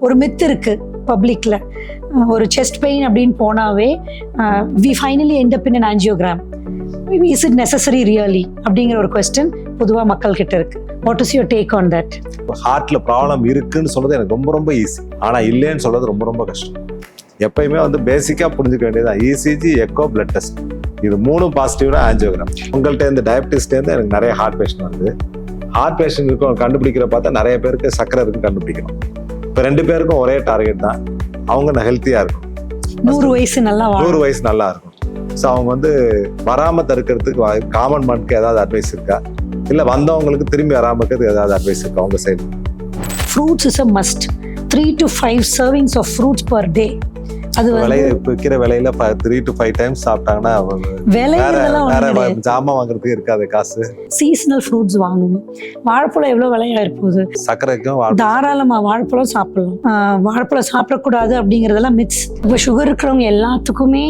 ஒரு மித் இருக்கு பப்ளிக்ல, ஒரு செஸ்ட் பெயின் அப்படின்னு போனாவே we finally end up in an angiogram. Is it necessary really அப்படிங்கிற ஒரு கொஸ்டின் பொதுவாக மக்கள் கிட்ட இருக்கு. What is your take on that? ஹார்ட்ல ப்ராப்ளம் இருக்குன்னு சொல்றது எனக்கு ரொம்ப ரொம்ப ஈஸி, ஆனா இல்லைன்னு சொல்றது ரொம்ப ரொம்ப கஷ்டம். எப்பயுமே வந்து பேசிக்கா புரிஞ்சுக்க வேண்டியதுதான் இசிஜி, எக்கோ, பிளட் டெஸ்ட், இது 3 பாசிட்டிவ்னா ஆஞ்சியோகிராம். உங்கள்கிட்ட இந்த டயபிட்டிஸ்லேருந்து எனக்கு நிறைய ஹார்ட் பேஷண்ட் வருது. ஹார்ட் பேஷண்ட் இருக்கும் கண்டுபிடிக்கிற பார்த்தா நிறைய பேருக்கு சக்கரை இருக்குன்னு கண்டுபிடிக்கிறோம். இப்போ 2 பேருக்கும் ஒரே டார்கெட் தான், அவங்க ஹெல்த்தியா இருக்கும், 100 வயசு நல்லா 100 வயசு நல்லா இருக்கும். ஸோ அவங்க வந்து வராம தடுக்கிறதுக்கு காமன் மேனுக்கு ஏதாவது அட்வைஸ் இருக்கா, இல்லை வந்தவங்களுக்கு திரும்பி வராம இருக்கிறதுக்கு ஏதாவது அட்வைஸ் இருக்கா அவங்க side? Fruits is a must. 3 to 5 servings of fruits per day. அது இப்போ விற்கிற விலையில 3 to 5 டைம்ஸ் சாப்பிட்டாங்கன்னா வேற ஜாமான் வாங்குறதுக்கு இருக்காது காசு. சீசனல் ஃப்ரூட்ஸ் வாங்குங்க. வாழைப்பழம் எவ்வளவு விலையா இருப்போது, சக்கரைக்கும் தாராளமா வாழைப்பழம் சாப்பிடலாம். வாழைப்பழம் சாப்பிடக்கூடாது அப்படிங்கறதெல்லாம் மித்ஸ். இப்போ சுகர் இருக்கிறவங்க எல்லாத்துக்குமே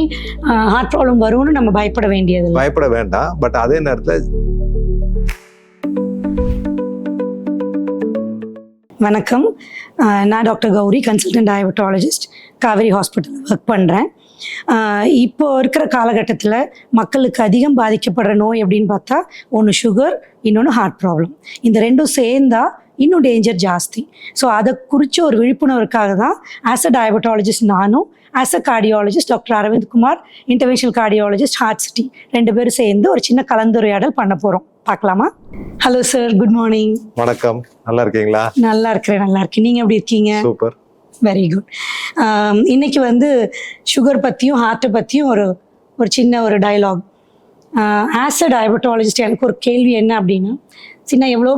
ஹார்ட் ப்ராப்ளம் வரும்னு நம்ம பயப்பட வேண்டாம். பட் அதே நேரத்துல வணக்கம், நான் doctor Gowri, consultant diabetologist, Kauvery hospital work பண்ணுறேன். இப்போ இருக்கிற காலகட்டத்தில் மக்களுக்கு அதிகம் பாதிக்கப்படுற நோய் அப்படின்னு பார்த்தா ஒன்று சுகர், இன்னொன்று ஹார்ட் ப்ராப்ளம். இந்த ரெண்டும் சேர்ந்தா இன்னும் டேஞ்சர் ஜாஸ்தி. ஸோ அதை குறித்து ஒரு விழிப்புணர்வுக்காக தான் ஆஸ் அ டயபெட்டாலஜிஸ்ட் நானும், as a cardiologist doctor Aravind Kumar, interventional cardiologist, heart city 2 பேரும் சேர்ந்து ஒரு சின்ன கலந்துரையாடல் பண்ண போகிறோம். பார்க்கலாமா? Hello sir, good morning. வணக்கம், நல்லா இருக்கீங்களா? நல்லா இருக்கேன். நீங்கள் எப்படி இருக்கீங்க? Super, very good. இன்னைக்கு வந்து சுகர் பற்றியும் ஹார்ட்டை பற்றியும் ஒரு சின்ன ஒரு டயலாக். ஆஸ் அ டயபெட்டாலஜிஸ்ட் எனக்கு ஒரு கேள்வி என்ன அப்படின்னா, எவ்வளோ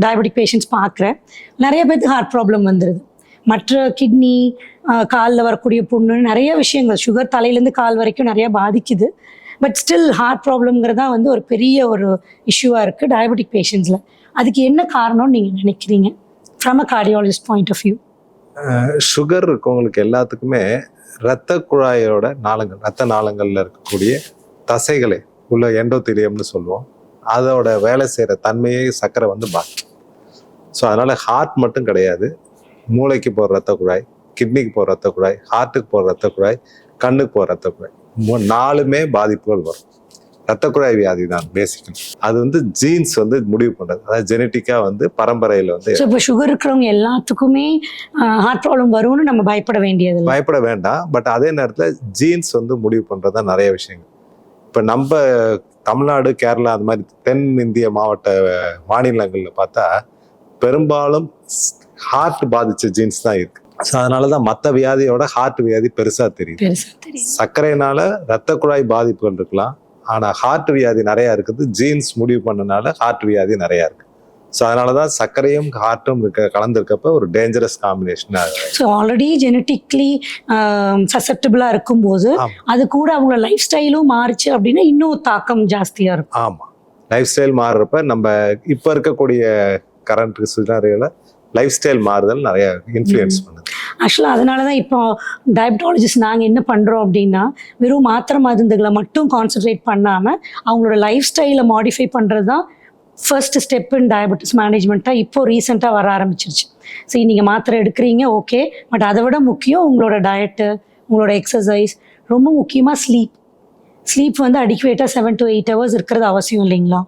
டயபெட்டிக் பேஷண்ட்ஸ் பார்க்குறேன், நிறைய பேருக்கு ஹார்ட் ப்ராப்ளம் வந்துடுது. மற்ற கிட்னி, காலில் வரக்கூடிய புண்ணு, நிறைய விஷயங்கள் சுகர் தலையிலேருந்து கால் வரைக்கும் நிறைய பாதிக்குது. பட் ஸ்டில் ஹார்ட் ப்ராப்ளம்ங்கிறதா வந்து ஒரு பெரிய ஒரு இஷ்யூவாக இருக்குது டயபெட்டிக் பேஷண்ட்ஸில். அதுக்கு என்ன காரணம்னு நீங்கள் நினைக்கிறீங்க from a cardiologist point of view? Sugar இருக்கவங்களுக்கு எல்லாத்துக்குமே இரத்த குழாயோட நாளங்கள், இரத்த நாளங்களில் இருக்கக்கூடிய தசைகளை உள்ள எண்டோத்தீலியம்னு சொல்லுவோம், அதோட வேலை செய்கிற தன்மையை சர்க்கரை வந்து பாதிக்கும். ஸோ அதனால் ஹார்ட் மட்டும் கிடையாது, மூளைக்கு போகிற இரத்த குழாய், கிட்னிக்கு போகிற இரத்த குழாய், ஹார்ட்டுக்கு போகிற இரத்த குழாய், கண்ணுக்கு போகிற இரத்த குழாய், 4மே பாதிப்புகள் வரும். இரத்த குழாய் வியாதி தான் பேசிக்கலி. அது வந்து ஜீன்ஸ் வந்து முடிவு பண்ணுறது, அதாவது ஜெனட்டிக்காக வந்து பரம்பரையில் வந்து. இப்போ சுகர் இருக்கிறவங்க எல்லாத்துக்குமே ஹார்ட் ப்ராப்ளம் வரும்னு நம்ம பயப்பட வேண்டாம். பட் அதே நேரத்தில் ஜீன்ஸ் வந்து முடிவு பண்ணுறது தான் நிறைய விஷயங்கள். இப்போ நம்ம தமிழ்நாடு, கேரளா, அந்த மாதிரி தென் இந்திய மாநிலங்களில் பார்த்தா பெரும்பாலும் ஹார்ட் பாதித்த ஜீன்ஸ் தான் இருக்கு. ஸோ அதனால தான் மற்ற வியாதியோட ஹார்ட் வியாதி பெருசாக தெரியுது. சர்க்கரைனால இரத்த குழாய் பாதிப்புகள் இருக்கலாம், ஆனால் ஹார்ட் வியாதி நிறையா இருக்குது. ஜீன்ஸ் முடிவு பண்ணனால ஹார்ட் வியாதி நிறையா இருக்கு. ஸோ அதனால தான் சர்க்கரையும் ஹார்ட்டும் கலந்துருக்கப்ப ஒரு டேஞ்சரஸ் காம்பினேஷன் ஆகுது. ஸோ ஆல்ரெடி ஜெனட்டிக்லி சசெப்டபிளாக இருக்கும்போது அது கூட அவங்களோட லைஃப் ஸ்டைலும் மாறிச்சு அப்படின்னா இன்னும் தாக்கம் ஜாஸ்தியாக இருக்கும். ஆமாம், லைஃப் ஸ்டைல் மாறுறப்ப நம்ம இப்போ இருக்கக்கூடிய கரண்ட் சினாரியோல லைஃப் ஸ்டைல் மாறுதல் நிறைய இன்ஃப்ளூயன்ஸ் பண்ணுது. ஆக்சுவலாக அதனால தான் இப்போ டயபெட்டாலஜிஸ்ட் நாங்கள் என்ன பண்ணுறோம் அப்படின்னா, வெறும் மாத்திரை மருந்துகளை மட்டும் கான்சன்ட்ரேட் பண்ணாமல் அவங்களோட லைஃப் ஸ்டைலை மாடிஃபை பண்ணுறது தான் ஃபர்ஸ்ட் ஸ்டெப் இன் டயபெட்டிஸ் மேனேஜ்மெண்ட்டாக இப்போ ரீசெண்டாக வர ஆரம்பிச்சிருச்சு. சரி, நீங்கள் மாத்திரை எடுக்கிறீங்க, ஓகே, பட் அதை விட முக்கியம் உங்களோட டயட்டு, உங்களோட எக்ஸசைஸ், ரொம்ப முக்கியமாக ஸ்லீப் வந்து அடிக்குவேட்டாக 7 to 8 hours இருக்கிறது அவசியம் இல்லைங்களா?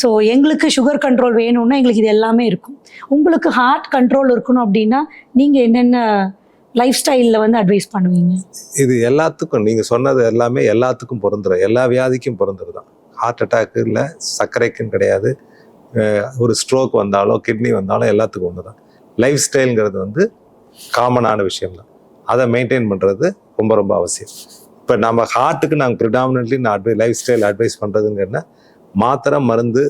ஸோ எங்களுக்கு சுகர் கண்ட்ரோல் வேணும்னா எங்களுக்கு இது எல்லாமே இருக்கும். உங்களுக்கு ஹார்ட் கண்ட்ரோல் இருக்கணும் அப்படின்னா நீங்கள் என்னென்ன லைஃப் ஸ்டைலில் வந்து அட்வைஸ் பண்ணுவீங்க? இது எல்லாத்துக்கும் நீங்கள் சொன்னது எல்லாமே எல்லாத்துக்கும் பொருந்துடும், எல்லா வியாதிக்கும் பொருந்துரு தான். ஹார்ட் அட்டாக்கு இல்லை, சர்க்கரைக்குன்னு கிடையாது, ஒரு ஸ்ட்ரோக் வந்தாலோ கிட்னி வந்தாலும் எல்லாத்துக்கும் ஒன்று தான். லைஃப் ஸ்டைலுங்கிறது வந்து காமனான விஷயம்தான், அதை மெயின்டைன் பண்ணுறது ரொம்ப ரொம்ப அவசியம். இப்போ நம்ம ஹார்ட்டுக்கு நாங்கள் ப்ரிடாமினென்ட்லி நான் லைஃப் ஸ்டைல் அட்வைஸ் பண்ணுறதுங்கன்னா மாத்திரை மருந்து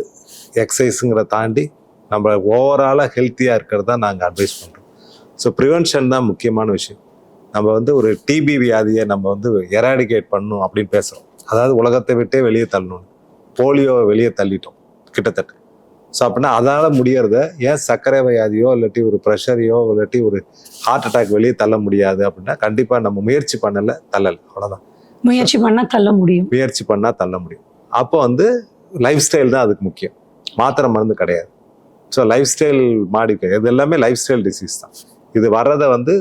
எக்ஸசைஸுங்கிற தாண்டி நம்ம ஓவராலாக ஹெல்த்தியாக இருக்கிறது தான் நாங்கள் அட்வைஸ் பண்ணுறோம். ஸோ ப்ரிவென்ஷன் தான் முக்கியமான விஷயம். நம்ம வந்து ஒரு டிபி வியாதியை நம்ம வந்து எராடிகேட் பண்ணணும் அப்படின்னு பேசுகிறோம், அதாவது உலகத்தை விட்டே வெளியே தள்ளணும். போலியோவை வெளியே தள்ளிட்டோம் கிட்டத்தட்ட. ஸோ அப்படின்னா அதனால் முடியறத ஏன் சர்க்கரை வியாதியோ இல்லாட்டி ஒரு ப்ரெஷரையோ இல்லாட்டி ஒரு ஹார்ட் அட்டாக் வெளியே தள்ள முடியாது அப்படின்னா கண்டிப்பாக நம்ம முயற்சி பண்ணலை, தள்ளலை, அவ்வளோதான். முயற்சி பண்ணால் தள்ள முடியும். அப்போ வந்து லைஃப் ஸ்டைல் தான் அதுக்கு முக்கியம், மாத்திரை மருந்து கிடையாது. ஸோ லைஃப் ஸ்டைல் மாடிஃபை, இது எல்லாமே லைஃப் ஸ்டைல் டிசீஸ் தான். இது வர்றதை வந்து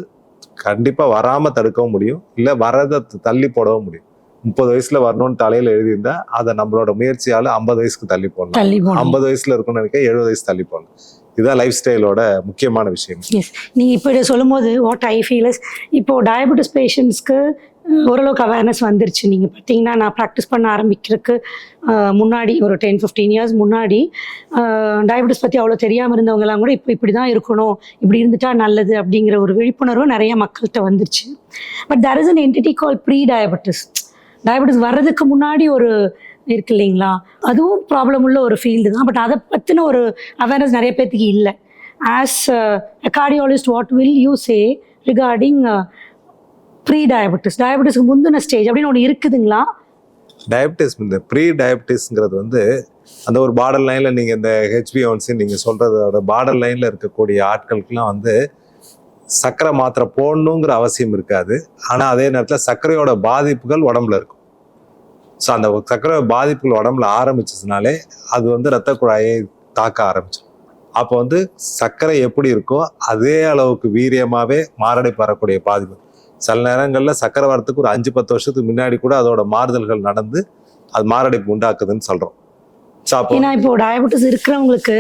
கண்டிப்பாக வராமல் தடுக்கவும் முடியும், இல்லை வர்றதை தள்ளி போடவும் முடியும். 30 வயசுல வரணும்னு தலையில் எழுதியிருந்தா அதை நம்மளோட முயற்சியால் 50 வயசுக்கு தள்ளி போடலாம். 50 வயசுல இருக்கணும்னு நினைக்க 70 வயசு தள்ளி போடலாம். இதுதான் லைஃப் ஸ்டைலோட முக்கியமான விஷயம். எஸ், நீங்கள் இப்போ இதை சொல்லும் போது வாட் ஐ ஃபீல் இஸ், இப்போது டயபெட்டிஸ் பேஷண்ட்ஸ்க்கு ஓரளவுக்கு அவேர்னஸ் வந்துருச்சு. நீங்கள் பார்த்தீங்கன்னா நான் ப்ராக்டிஸ் பண்ண ஆரம்பிக்கிறதுக்கு முன்னாடி ஒரு 10-15 இயர்ஸ் முன்னாடி டயபெட்டிஸ் பற்றி அவ்வளோ தெரியாமல் இருந்தவங்கலாம் கூட இப்போ இப்படி தான் இருக்கணும், இப்படி இருந்துட்டா நல்லது அப்படிங்கிற ஒரு விழிப்புணர்வு நிறைய மக்கள்கிட்ட வந்துருச்சு. But there is an entity call prediabetes. Diabetes வர்றதுக்கு முன்னாடி ஒரு இருக்கு இல்லைங்களா, அதுவும் ப்ராப்ளம் உள்ள ஒரு ஃபீல்டு தான். பட் அதை பற்றின ஒரு அவேர்னஸ் நிறைய பேர்த்துக்கு இல்லை. As a cardiologist what will you say regarding pre diabetes, டயபெட்டிஸ்க்கு முந்தின ஸ்டேஜ் அப்படின்னு ஒன்று இருக்குதுங்களா? டயபெட்டிஸ் இந்த ப்ரீ டயபெட்டிஸ்ங்கிறது வந்து அந்த ஒரு பார்டர் லைனில் நீங்கள் இந்த HbA1c நீங்கள் சொல்கிறதோட பார்டர் லைனில் இருக்கக்கூடிய ஆட்களுக்கெல்லாம் வந்து சர்க்கரை மாத்திரை போடணுங்கிற அவசியம் இருக்காது. ஆனால் அதே நேரத்தில் சர்க்கரையோட பாதிப்புகள் உடம்புல இருக்கும். ஸோ அந்த சர்க்கரை பாதிப்புகள் உடம்புல ஆரம்பிச்சதுனாலே அது வந்து இரத்த குழாயை தாக்க ஆரம்பிச்சிடும். அப்போ வந்து சர்க்கரை எப்படி இருக்கோ அதே அளவுக்கு வீரியமாகவே மாரடைப்பு வரக்கூடிய பாதிப்பு. சில நேரங்களில் சர்க்கரை வரத்துக்கு ஒரு 5-10 வருஷத்துக்கு முன்னாடி கூட அதோட மாறுதல்கள் நடந்து அது மாரடைப்பு உண்டாக்குதுன்னு சொல்கிறோம். ஏன்னா இப்போ டயபெட்டிஸ் இருக்கிறவங்களுக்கு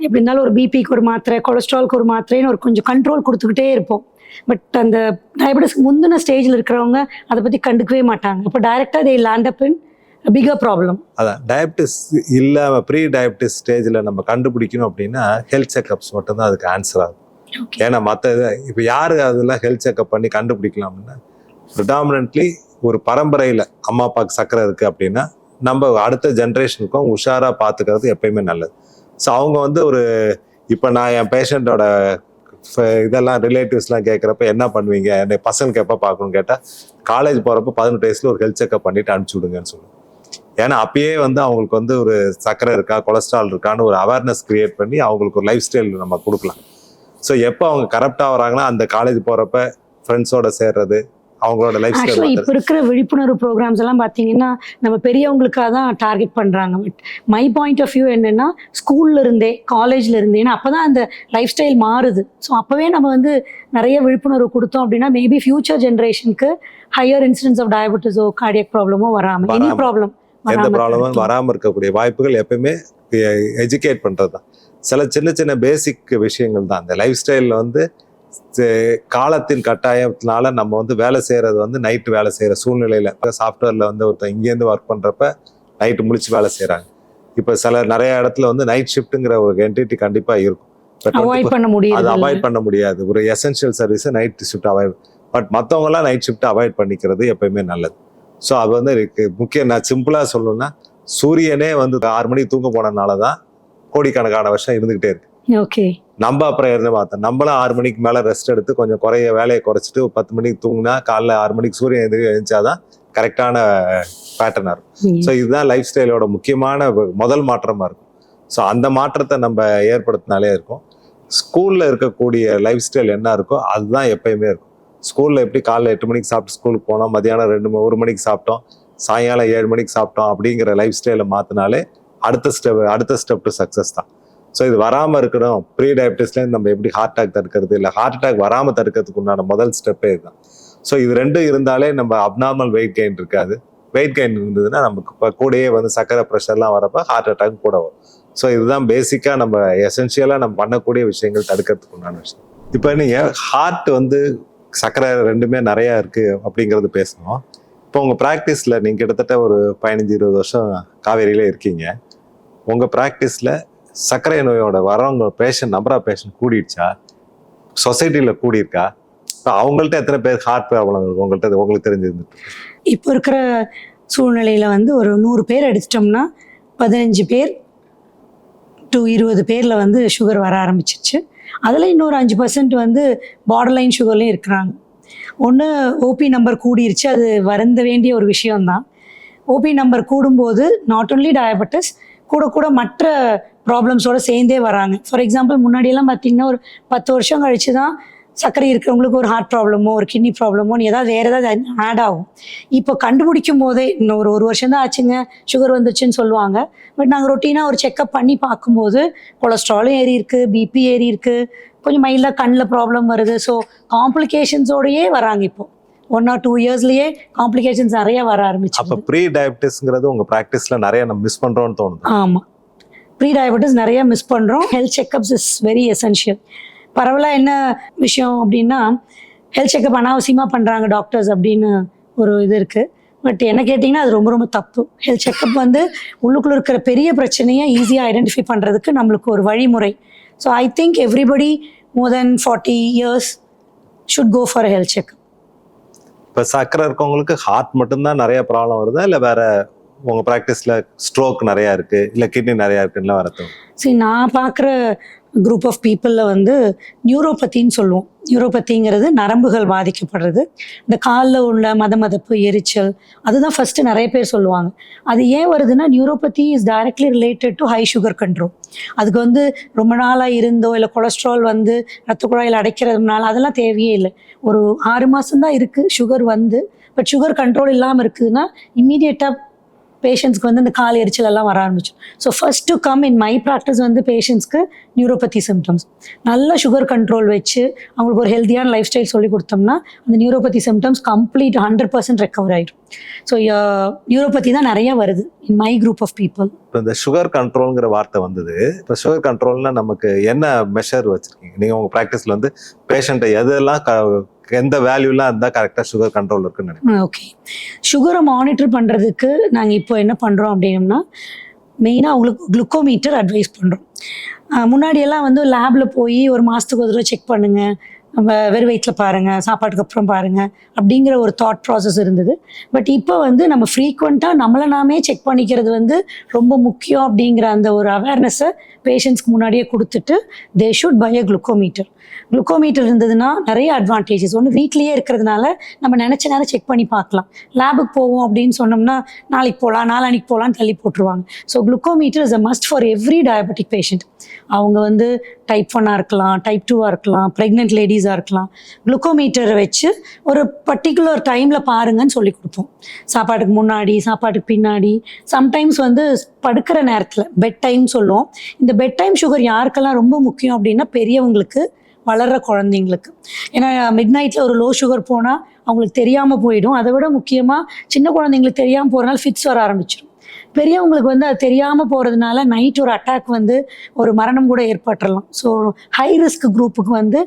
எப்படி இருந்தாலும் ஒரு பிபிக்கு ஒரு மாத்திரை, கொலஸ்ட்ரால்க்கு ஒரு மாத்திரைன்னு ஒரு கொஞ்சம் கண்ட்ரோல் கொடுத்துக்கிட்டே இருப்போம். பட் அந்த டயபெட்டிஸ்க்கு முந்தின ஸ்டேஜில் இருக்கிறவங்க அதை பற்றி கண்டுக்கவே மாட்டாங்க. இப்போ டைரெக்டாக தே லேண்ட் அப் இன் பிகர் ப்ராப்ளம். அதான் டயபெட்டிஸ் இல்லாமல் ப்ரீ டயபெட்டிஸ் ஸ்டேஜில் நம்ம கண்டுபிடிக்கணும் அப்படின்னா ஹெல்த் செக்அப்ஸ் மட்டும்தான் அதுக்கு ஆன்சர் ஆகும். ஏன்னா மற்ற இப்போ யார் அதெல்லாம் ஹெல்த் செக்அப் பண்ணி கண்டுபிடிக்கலாம்னா ப்ரிடாமினன்ட்லி ஒரு பரம்பரையில் அம்மா அப்பாவுக்கு சர்க்கரை இருக்குது அப்படின்னா நம்ம அடுத்த ஜென்ரேஷனுக்கும் உஷாராக பார்த்துக்கிறது எப்பயுமே நல்லது. ஸோ அவங்க வந்து ஒரு இப்போ நான் என் பேஷண்ட்டோட இதெல்லாம் ரிலேட்டிவ்ஸ்லாம் கேட்குறப்ப என்ன பண்ணுவீங்க, என்னை பசங்களுக்கு எப்போ பார்க்கணும்னு கேட்டால் காலேஜ் போகிறப்ப 18 வயசில் ஒரு ஹெல்த் செக்அப் பண்ணிவிட்டு அனுப்பிச்சி விடுங்கன்னு சொல்லுவேன். ஏன்னா அப்பயே வந்து அவங்களுக்கு வந்து ஒரு சர்க்கரை இருக்கா கொலஸ்ட்ரால் இருக்கான்னு ஒரு அவேர்னஸ் கிரியேட் பண்ணி அவங்களுக்கு ஒரு லைஃப் ஸ்டைல் நம்ம கொடுக்கலாம். ஸோ எப்போ அவங்க கரெக்டாக வராங்கன்னா அந்த காலேஜ் போகிறப்ப ஃப்ரெண்ட்ஸோட சேர்றது அவங்களோட லைஃப் ஸ்டைல். இப்போ இருக்கிற விழிப்புணர்வு ப்ரோக்ராம்ஸ் எல்லாம் பார்த்தீங்கன்னா நம்ம பெரியவங்களுக்காக தான் டார்கெட் பண்ணுறாங்க. But my point of view என்னென்னா ஸ்கூல்ல இருந்தே காலேஜ்ல இருந்தே, ஏன்னா அப்போ தான் அந்த லைஃப் ஸ்டைல் மாறுது. ஸோ அப்போவே நம்ம வந்து நிறைய விழிப்புணர்வு கொடுத்தோம் அப்படின்னா மேபி ஃபியூச்சர் ஜென்ரேஷனுக்கு ஹையர் இன்சிடென்ஸ் ஆஃப் டயபெட்டிஸோ கார்டியக் ப்ராப்ளமோ வராமல், எனி ப்ராப்ளம் எந்த ப்ராப்ளமும் வராமல் இருக்கக்கூடிய வாய்ப்புகள் எப்பவுமே எஜுகேட் பண்ணுறது தான். சில சின்ன சின்ன பேசிக் விஷயங்கள் தான். அந்த லைஃப் ஸ்டைலில் வந்து காலத்தின் கட்டாயத்தினால நம்ம வந்து வேலை செய்கிறது வந்து நைட்டு வேலை செய்கிற சூழ்நிலையில் சாஃப்ட்வேரில் வந்து ஒருத்தர் இங்கேருந்து ஒர்க் பண்ணுறப்ப நைட்டு முடிச்சு வேலை செய்கிறாங்க. இப்போ நிறைய இடத்துல வந்து நைட் ஷிஃப்ட்டுங்கிற ஒரு என்டிட்டி கண்டிப்பாக இருக்கும். அது அவாய்ட் பண்ண முடியாது. ஒரு எசென்ஷியல் சர்வீஸை நைட் ஷிஃப்ட் அவாய்ட், பட் மற்றவங்களாம் நைட் ஷிஃப்ட் அவாய்ட் பண்ணிக்கிறது எப்பயுமே நல்லது. ஸோ அது வந்து முக்கியம். நான் சிம்பிளாக சொல்லணும்னா சூரியனே வந்து 6 மணிக்கு தூங்க போனதுனால தான் கோடிக்கணக்கான வருஷம் இருந்துகிட்டே இருக்கு. ஓகே, நம்ம அப்புறம் இருந்து பார்த்தோம். நம்மளும் 6 மணிக்கு மேலே ரெஸ்ட் எடுத்து கொஞ்சம் வேலையை குறைச்சிட்டு 10 மணிக்கு தூங்கினா காலைல 6 மணிக்கு சூரியன் எழுந்திரிச்சாதான் கரெக்டான பேட்டர்னாக இருக்கும். ஸோ இதுதான் லைஃப் ஸ்டைலோட முக்கியமான முதல் மாற்றமாக இருக்கும். ஸோ அந்த மாற்றத்தை நம்ம ஏற்படுத்தினாலே இருக்கும். ஸ்கூலில் இருக்கக்கூடிய லைஃப் ஸ்டைல் என்ன இருக்கோ அதுதான் எப்பயுமே இருக்கும். ஸ்கூலில் எப்படி காலைல 8 மணிக்கு சாப்பிட்டு ஸ்கூலுக்கு போனோம், மதியானம் 1 மணிக்கு சாப்பிட்டோம், சாயங்காலம் 7 மணிக்கு சாப்பிட்டோம் அப்படிங்கிற லைஃப் ஸ்டைலை மாற்றினாலே அடுத்த ஸ்டெப் டு சக்ஸஸ் தான். ஸோ இது வராமல் இருக்கணும். ப்ரீ டயபெட்டிஸ்லேருந்து நம்ம எப்படி ஹார்ட் அட்டாக் தடுக்கிறது, இல்லை ஹார்ட் அட்டாக் வராமல் தடுக்கிறதுக்கு உண்டான முதல் ஸ்டெப்பே இதுதான். ஸோ இது ரெண்டும் இருந்தாலே நம்ம அப்நார்மல் வெயிட் கெயின் இருக்காது. வெயிட் கெயின் இருந்ததுன்னா நமக்கு கூடயே வந்து சர்க்கரை ப்ரெஷர்லாம் வரப்போ ஹார்ட் அட்டாக் கூட வரும். ஸோ இதுதான் பேசிக்காக நம்ம எசென்ஷியலாக நம்ம பண்ணக்கூடிய விஷயங்கள் தடுக்கிறதுக்கு உண்டான விஷயம். இப்போ நீங்கள் ஹார்ட் வந்து சர்க்கரை ரெண்டுமே நிறையா இருக்குது அப்படிங்கிறது பேசணும். இப்போ உங்கள் ப்ராக்டிஸில் நீங்கள் கிட்டத்தட்ட ஒரு 15-20 வருஷம் காவேரியிலே இருக்கீங்க. உங்கள் ப்ராக்டிஸில் சர்க்கரை நோயோட வரவங்க நம்பர் ஆஃப் பேஷண்ட் கூடிடுச்சா, சொசைட்டியில் கூடியிருக்கா, அவங்கள்ட்ட எத்தனை பேர் ஹார்ட் ப்ராப்ளம் இருக்கும் உங்களுக்கு தெரிஞ்சிருந்துட்டு? இப்போ இருக்கிற சூழ்நிலையில் வந்து ஒரு 100 பேர் எடுத்துட்டோம்னா 15 பேர் டு 20 பேரில் வந்து சுகர் வர ஆரம்பிச்சிருச்சு. அதில் இன்னொரு 5% வந்து பார்டர் லைன் சுகர்லேயும் இருக்கிறாங்க. ஒன்று ஓபி நம்பர் கூடிருச்சு, அது வருந்த வேண்டிய ஒரு விஷயம்தான். ஓபி நம்பர் கூடும்போது நாட் ஒன்லி டயபெட்டிஸ் கூட மற்ற ப்ராப்ளம்ஸோடு சேர்ந்தே வராங்க. ஃபார் எக்ஸாம்பிள் முன்னாடியெல்லாம் பார்த்திங்கன்னா ஒரு 10 வருஷம் கழிச்சு தான் சர்க்கரை இருக்கிறவங்களுக்கு ஒரு ஹார்ட் ப்ராப்ளமோ ஒரு கிட்னி ப்ராப்ளமோ வேறு ஏதாவது ஆட் ஆகும். இப்போ கண்டுபிடிக்கும் போதே இன்னும் ஒரு வருஷம் தான் ஆச்சுங்க சுகர் வந்துச்சுன்னு சொல்லுவாங்க. பட் நாங்கள் ரொட்டீனாக ஒரு செக்கப் பண்ணி பார்க்கும்போது கொலஸ்ட்ராலும் ஏறி இருக்குது, பிபி ஏறி இருக்குது, கொஞ்சம் மைல்டாக கண்ணில் ப்ராப்ளம் வருது. ஸோ காம்ப்ளிகேஷன்ஸோடையே வராங்க இப்போ 1 or 2 இயர்ஸ்லயே காம்ப்ளிகேஷன்ஸ் நிறைய வர ஆரம்பிச்சு. அப்ப ப்ரீ டயபிட்டிஸ்ங்கிறது உங்க பிராக்டிஸ்ல நிறைய நம்ம மிஸ் பண்றோம்னு தோணுது. ஆமாம், ப்ரீ டயபெட்டிஸ் நிறைய மிஸ் பண்ணுறோம். Health checkups is very essential. பரவலாக என்ன விஷயம் அப்படின்னா, ஹெல்த் செக்கப் அனாவசியமாக பண்ணுறாங்க டாக்டர்ஸ் அப்படின்னு ஒரு இது இருக்குது. பட் என்ன கேட்டிங்கன்னா அது ரொம்ப ரொம்ப தப்பு. ஹெல்த் செக்கப் வந்து உள்ளுக்குள்ளே இருக்கிற பெரிய பிரச்சனையை ஈஸியாக ஐடென்டிஃபை பண்ணுறதுக்கு நம்மளுக்கு ஒரு வழிமுறை. So I think everybody more then 40 years should go for health checkup. இப்போ சர்க்கரை இருக்கவங்களுக்கு ஹார்ட் மட்டும்தான் நிறைய ப்ராப்ளம் வருதா, இல்லை வேற உங்க ப்ராக்டிஸ்ல ஸ்ட்ரோக் நிறைய இருக்கு, இல்லை கிட்னி நிறைய இருக்குன்னு வரது? சரி, நான் பார்க்குற குரூப் ஆஃப் பீப்புளில் வந்து நியூரோபத்தின்னு சொல்லுவோம். நியூரோபத்திங்கிறது நரம்புகள் பாதிக்கப்படுறது. இந்த காலில் உள்ள மதமதப்பு, எரிச்சல், அதுதான் ஃபஸ்ட்டு நிறைய பேர் சொல்லுவாங்க. அது ஏன் வருதுன்னா, neuropathy is directly related to high sugar control. அதுக்கு வந்து ரொம்ப நாளாக இருந்தோ இல்லை கொலஸ்ட்ரால் வந்து ரத்த குழாயில் அடைக்கிறதுனால அதெல்லாம் தேவையே இல்லை. ஒரு 6 மாதம்தான் இருக்குது சுகர் வந்து. பட் சுகர் கண்ட்ரோல் இல்லாமல் இருக்குதுன்னா இம்மீடியட்டாக பேஷண்ட்ஸ்க்கு வந்து இந்த கால் எரிச்சல் எல்லாம் வர ஆரம்பிச்சிடும். So first to come in my practice வந்து பேஷண்ட்ஸ்க்கு நியூரோபதி சிம்டம்ஸ். நல்ல சுகர் கண்ட்ரோல் வச்சு அவங்களுக்கு ஒரு ஹெல்த்தியான லைஃப் ஸ்டைல் சொல்லி கொடுத்தோம்னா அந்த நியூரோபதி சிம்டம்ஸ் கம்ப்ளீட் 100% ரெக்கவர் ஆகிடும். ஸோ நியூரோபதி தான் நிறைய வருது in my group of people. இப்போ இந்த சுகர் கண்ட்ரோல்ங்கிற வார்த்தை வந்தது. இப்போ சுகர் கண்ட்ரோல்னா நமக்கு என்ன மெஷர் வச்சிருக்கீங்க நீங்கள் உங்கள் ப்ராக்டிஸில்? வந்து பேஷண்ட்டை எதெல்லாம் எந்த வேல்யூலாம் இருந்தால் கரெக்டாக சுகர் கண்ட்ரோல் இருக்குன்னு நினைக்கிறேன். ஓகே, சுகரை மானிட்டர் பண்ணுறதுக்கு நாங்கள் இப்போ என்ன பண்ணுறோம் அப்படின்னா, மெயினாக அவங்களுக்கு குளுக்கோமீட்டர் அட்வைஸ் பண்ணுறோம். முன்னாடியெல்லாம் வந்து லேபில் போய் ஒரு மாதத்துக்கு ஒரு தடவை செக் பண்ணுங்கள், வெறும் வயிற்றில் பாருங்கள், சாப்பாட்டுக்கு அப்புறம் பாருங்கள் அப்படிங்கிற ஒரு தாட் ப்ராசஸ் இருந்தது. பட் இப்போ வந்து நம்ம ஃப்ரீக்வெண்ட்டாக நம்மளை நாமே செக் பண்ணிக்கிறது வந்து ரொம்ப முக்கியம் அப்படிங்கிற அந்த ஒரு அவேர்னஸை பேஷண்ட்ஸ்க்கு முன்னாடியே கொடுத்துட்டு they should buy a glucometer. Glucometer இருந்ததுன்னா நிறைய அட்வான்டேஜஸ். ஒன்று, வீட்லேயே இருக்கிறதுனால நம்ம நினச்ச நேரம் செக் பண்ணி பார்க்கலாம். லேபுக்கு போவோம் அப்படின்னு சொன்னோம்னா நாளைக்கு போகலாம், நாளானிக்கு போகலான்னு தள்ளி போட்டுருவாங்க. So glucometer is a must for every diabetic patient. அவங்க வந்து டைப் 1 இருக்கலாம், டைப் 2 இருக்கலாம், ப்ரெக்னென்ட் லேடிஸாக இருக்கலாம். குளுக்கோமீட்டரை வச்சு ஒரு பர்டிகுலர் டைமில் பாருங்கன்னு சொல்லி கொடுப்போம். சாப்பாட்டுக்கு முன்னாடி, சாப்பாட்டுக்கு பின்னாடி, சம்டைம்ஸ் வந்து படுக்கிற நேரத்தில் பெட் டைம் சொல்லுவோம். இந்த பெட் டைம் சுகர் யாருக்கெல்லாம் ரொம்ப முக்கியம் அப்படின்னா பெரியவங்களுக்கு, வளர்கிற குழந்தைங்களுக்கு. ஏன்னா மிட் நைட்டில் ஒரு லோ சுகர் போனால் அவங்களுக்கு தெரியாமல் போயிடும். அதை விட முக்கியமாக சின்ன குழந்தைங்களுக்கு தெரியாமல் போகிறனால ஃபிட்ஸ் வர ஆரம்பிச்சிடும். பெரியவங்களுக்கு வந்து அது தெரியாமல் போகிறதுனால நைட் ஒரு அட்டாக் வந்து ஒரு மரணம் கூட ஏற்பட்டுடலாம். ஸோ ஹை ரிஸ்க் குரூப்புக்கு வந்து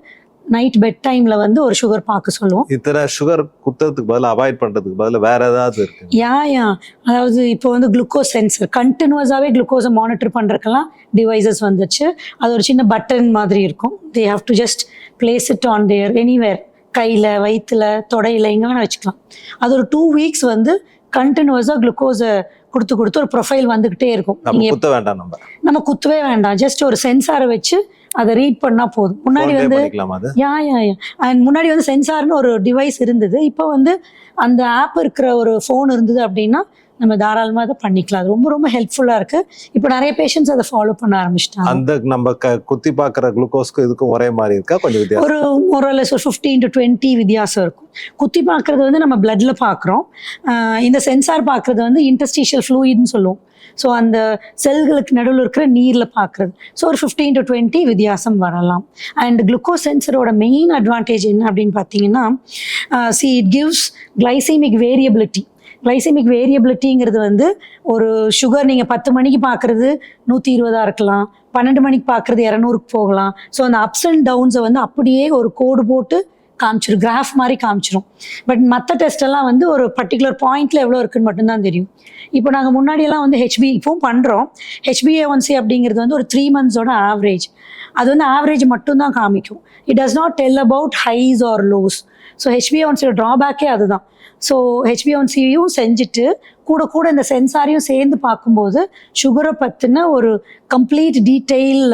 நைட் பெட் டைமில் வந்து ஒரு சுகர் பார்க்க சொல்லுவோம். இத்தனை சுகர் குத்துறதுக்கு பதில் அவாய்ட் பண்ணுறதுக்கு பதில் வேற ஏதாவது இருக்கு? அதாவது இப்போ வந்து குளுக்கோஸ் சென்சர் கண்டினியூஸாகவே குளுக்கோஸை மானிட்டர் பண்ணுறதுக்கெல்லாம் டிவைசஸ் வந்துச்சு. அது ஒரு சின்ன பட்டன் மாதிரி இருக்கும். They have to just place it on their anywhere, கையில், வயிற்றில், தொடையில், எங்கே வேணால் வச்சுக்கலாம். அது ஒரு 2 weeks வந்து கண்டினியூஸாக குளுக்கோஸை கொடுத்து ஒரு ப்ரொஃபைல் வந்துக்கிட்டே இருக்கும். நம்ம குத்தவே வேண்டாம், ஜஸ்ட் ஒரு சென்சாரை வச்சு அதை ரீட் பண்ணால் போதும். முன்னாடி வந்து அண்ட் முன்னாடி வந்து சென்சார்னு ஒரு டிவைஸ் இருந்தது. இப்போ வந்து அந்த ஆப் இருக்கிற ஒரு ஃபோன் இருந்தது அப்படின்னா நம்ம தாராளமாக அதை பண்ணிக்கலாம். அது ரொம்ப ரொம்ப ஹெல்ப்ஃபுல்லாக இருக்குது. இப்போ நிறைய பேஷண்ட்ஸ் அதை ஃபாலோ பண்ண ஆரம்பிச்சிட்டாங்க. அந்த நம்ம குத்தி பார்க்குற குளுக்கோஸ்க்கு இதுக்கும் ஒரே மாதிரி இருக்கா? கொஞ்சம் வித்தியாசம், ஒரு மோரலஸ் ஒரு 15 to 20 வித்தியாசம் இருக்கும். குத்தி பார்க்குறது வந்து நம்ம பிளட்ல பார்க்குறோம். இந்த சென்சார் பார்க்குறது வந்து இன்டர்ஸ்டிஷியல் ஃப்ளூயிட்னு சொல்லுவோம். ஸோ அந்த செல்களுக்கு நடுவில் இருக்கிற நீரில் பார்க்குறது. ஸோ ஒரு 15 to 20 வித்தியாசம் வரலாம். அண்ட் குளுக்கோஸ் சென்சரோட மெயின் அட்வான்டேஜ் என்ன அப்படின்னு பார்த்தீங்கன்னா, it gives glycemic variability. Glycemic வேரியபிலிட்டிங்கிறது வந்து ஒரு சுகர் நீங்கள் 10 மணிக்கு பார்க்குறது 120 இருக்கலாம், 12 மணிக்கு பார்க்குறது 200க்கு போகலாம். ஸோ அந்த அப்ஸ் அண்ட் டவுன்ஸை வந்து அப்படியே ஒரு கோடு போட்டு காமிச்சிடும், கிராஃப் மாதிரி காமிச்சிடும். பட் மற்ற டெஸ்ட்டெல்லாம் வந்து ஒரு பர்டிகுலர் பாயிண்டில் எவ்வளோ இருக்குன்னு மட்டும்தான் தெரியும். இப்போ நாங்கள் முன்னாடியெல்லாம் வந்து இப்போவும் பண்ணுறோம். HbA1c அப்படிங்கிறது வந்து ஒரு 3 months ஆவரேஜ். அது வந்து ஆவரேஜ் மட்டும்தான் காமிக்கும். It does not tell about highs or lows. So HbA1c ட்ராபேக்கே அதுதான். ஸோ HbA1cயும் செஞ்சுட்டு கூட இந்த சென்சாரையும் சேர்ந்து பார்க்கும்போது சுகரை பற்றின ஒரு கம்ப்ளீட் டீட்டெயில்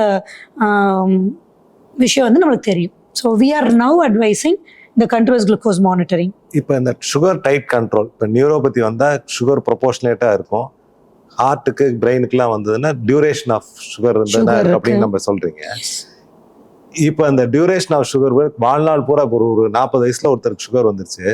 விஷயம் வந்து நம்மளுக்கு தெரியும். So we are now advising இந்த கண்ட்ரோல்ஸ் குளுக்கோஸ் மானிட்டரிங். இப்போ இந்த சுகர் டைட் கண்ட்ரோல், இப்போ நியூரோபதி வந்தால் சுகர் ப்ரொபோர்ஷனேட்டாக இருக்கும். ஹார்ட்டுக்கு பிரெயினுக்குலாம் வந்ததுன்னா டியூரேஷன் ஆஃப் சுகர் இருந்ததுன்னா அப்படின்னு நம்ம சொல்கிறீங்க. இப்போ அந்த டியூரேஷன் ஆஃப் சுகர் வாழ்நாள் பூரா ஒரு 40 வயசில் ஒருத்தருக்கு சுகர் வந்துருச்சு,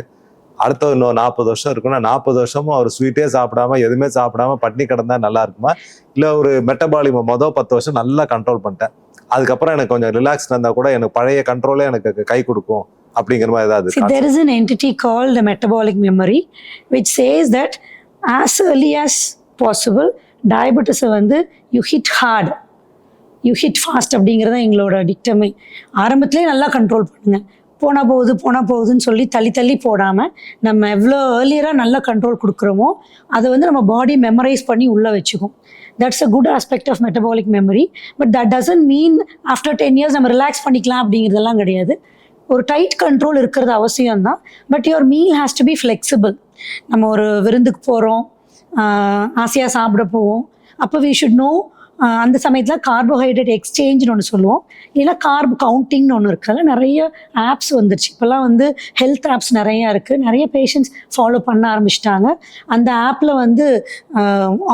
அடுத்த இன்னும் 40 வருஷம் இருக்குன்னா 40 வருஷமும் அவர் ஸ்வீட்டே சாப்பிடாம எதுவுமே சாப்பிடாம பட்னி கிடந்தா நல்லா இருக்குமா? இல்லை ஒரு மெட்டபாலிசம் 10 வருஷம் நல்லா கண்ட்ரோல் பண்ணிட்டேன், அதுக்கப்புறம் எனக்கு கொஞ்சம் ரிலாக்ஸ்டாக இருந்தால் கூட எனக்கு பழைய கண்ட்ரோலே எனக்கு கை கொடுக்கும் அப்படிங்கிற மாதிரி ஏதாவது See, there is an entity called the metabolic memory, which says that as early as possible, diabetes வந்து you hit hard, you hit fast அப்படிங்கிறத எங்களோட டிக்டமே. ஆரம்பத்திலே நல்லா கண்ட்ரோல் பண்ணுங்க. போனால் போகுதுன்னு சொல்லி தள்ளி போடாமல் நம்ம எவ்வளோ ஏர்லியராக நல்லா கண்ட்ரோல் கொடுக்குறோமோ அதை வந்து நம்ம பாடி மெமரைஸ் பண்ணி உள்ளே வச்சுக்கும். That's a good aspect of metabolic memory. But that doesn't mean after 10 years நம்ம ரிலாக்ஸ் பண்ணிக்கலாம் அப்படிங்கிறதெல்லாம் கிடையாது. ஒரு டைட் கண்ட்ரோல் இருக்கிறது அவசியம்தான். But your meal has to be flexible. நம்ம ஒரு விருந்துக்கு போகிறோம், ஆசையாக சாப்பிட போவோம், அப்போ வி ஷுட் நோ அந்த சமயத்தில் கார்போஹைட்ரேட் எக்ஸ்சேஞ்சுன்னு ஒன்று சொல்லுவோம், இல்லைன்னா கார்ப் கவுண்டிங்னு ஒன்று இருக்குது. நிறைய ஆப்ஸ் வந்துருச்சு இப்போல்லாம், வந்து ஹெல்த் ஆப்ஸ் நிறையா இருக்குது, நிறைய பேஷண்ட்ஸ் ஃபாலோ பண்ண ஆரம்பிச்சிட்டாங்க. அந்த ஆப்பில் வந்து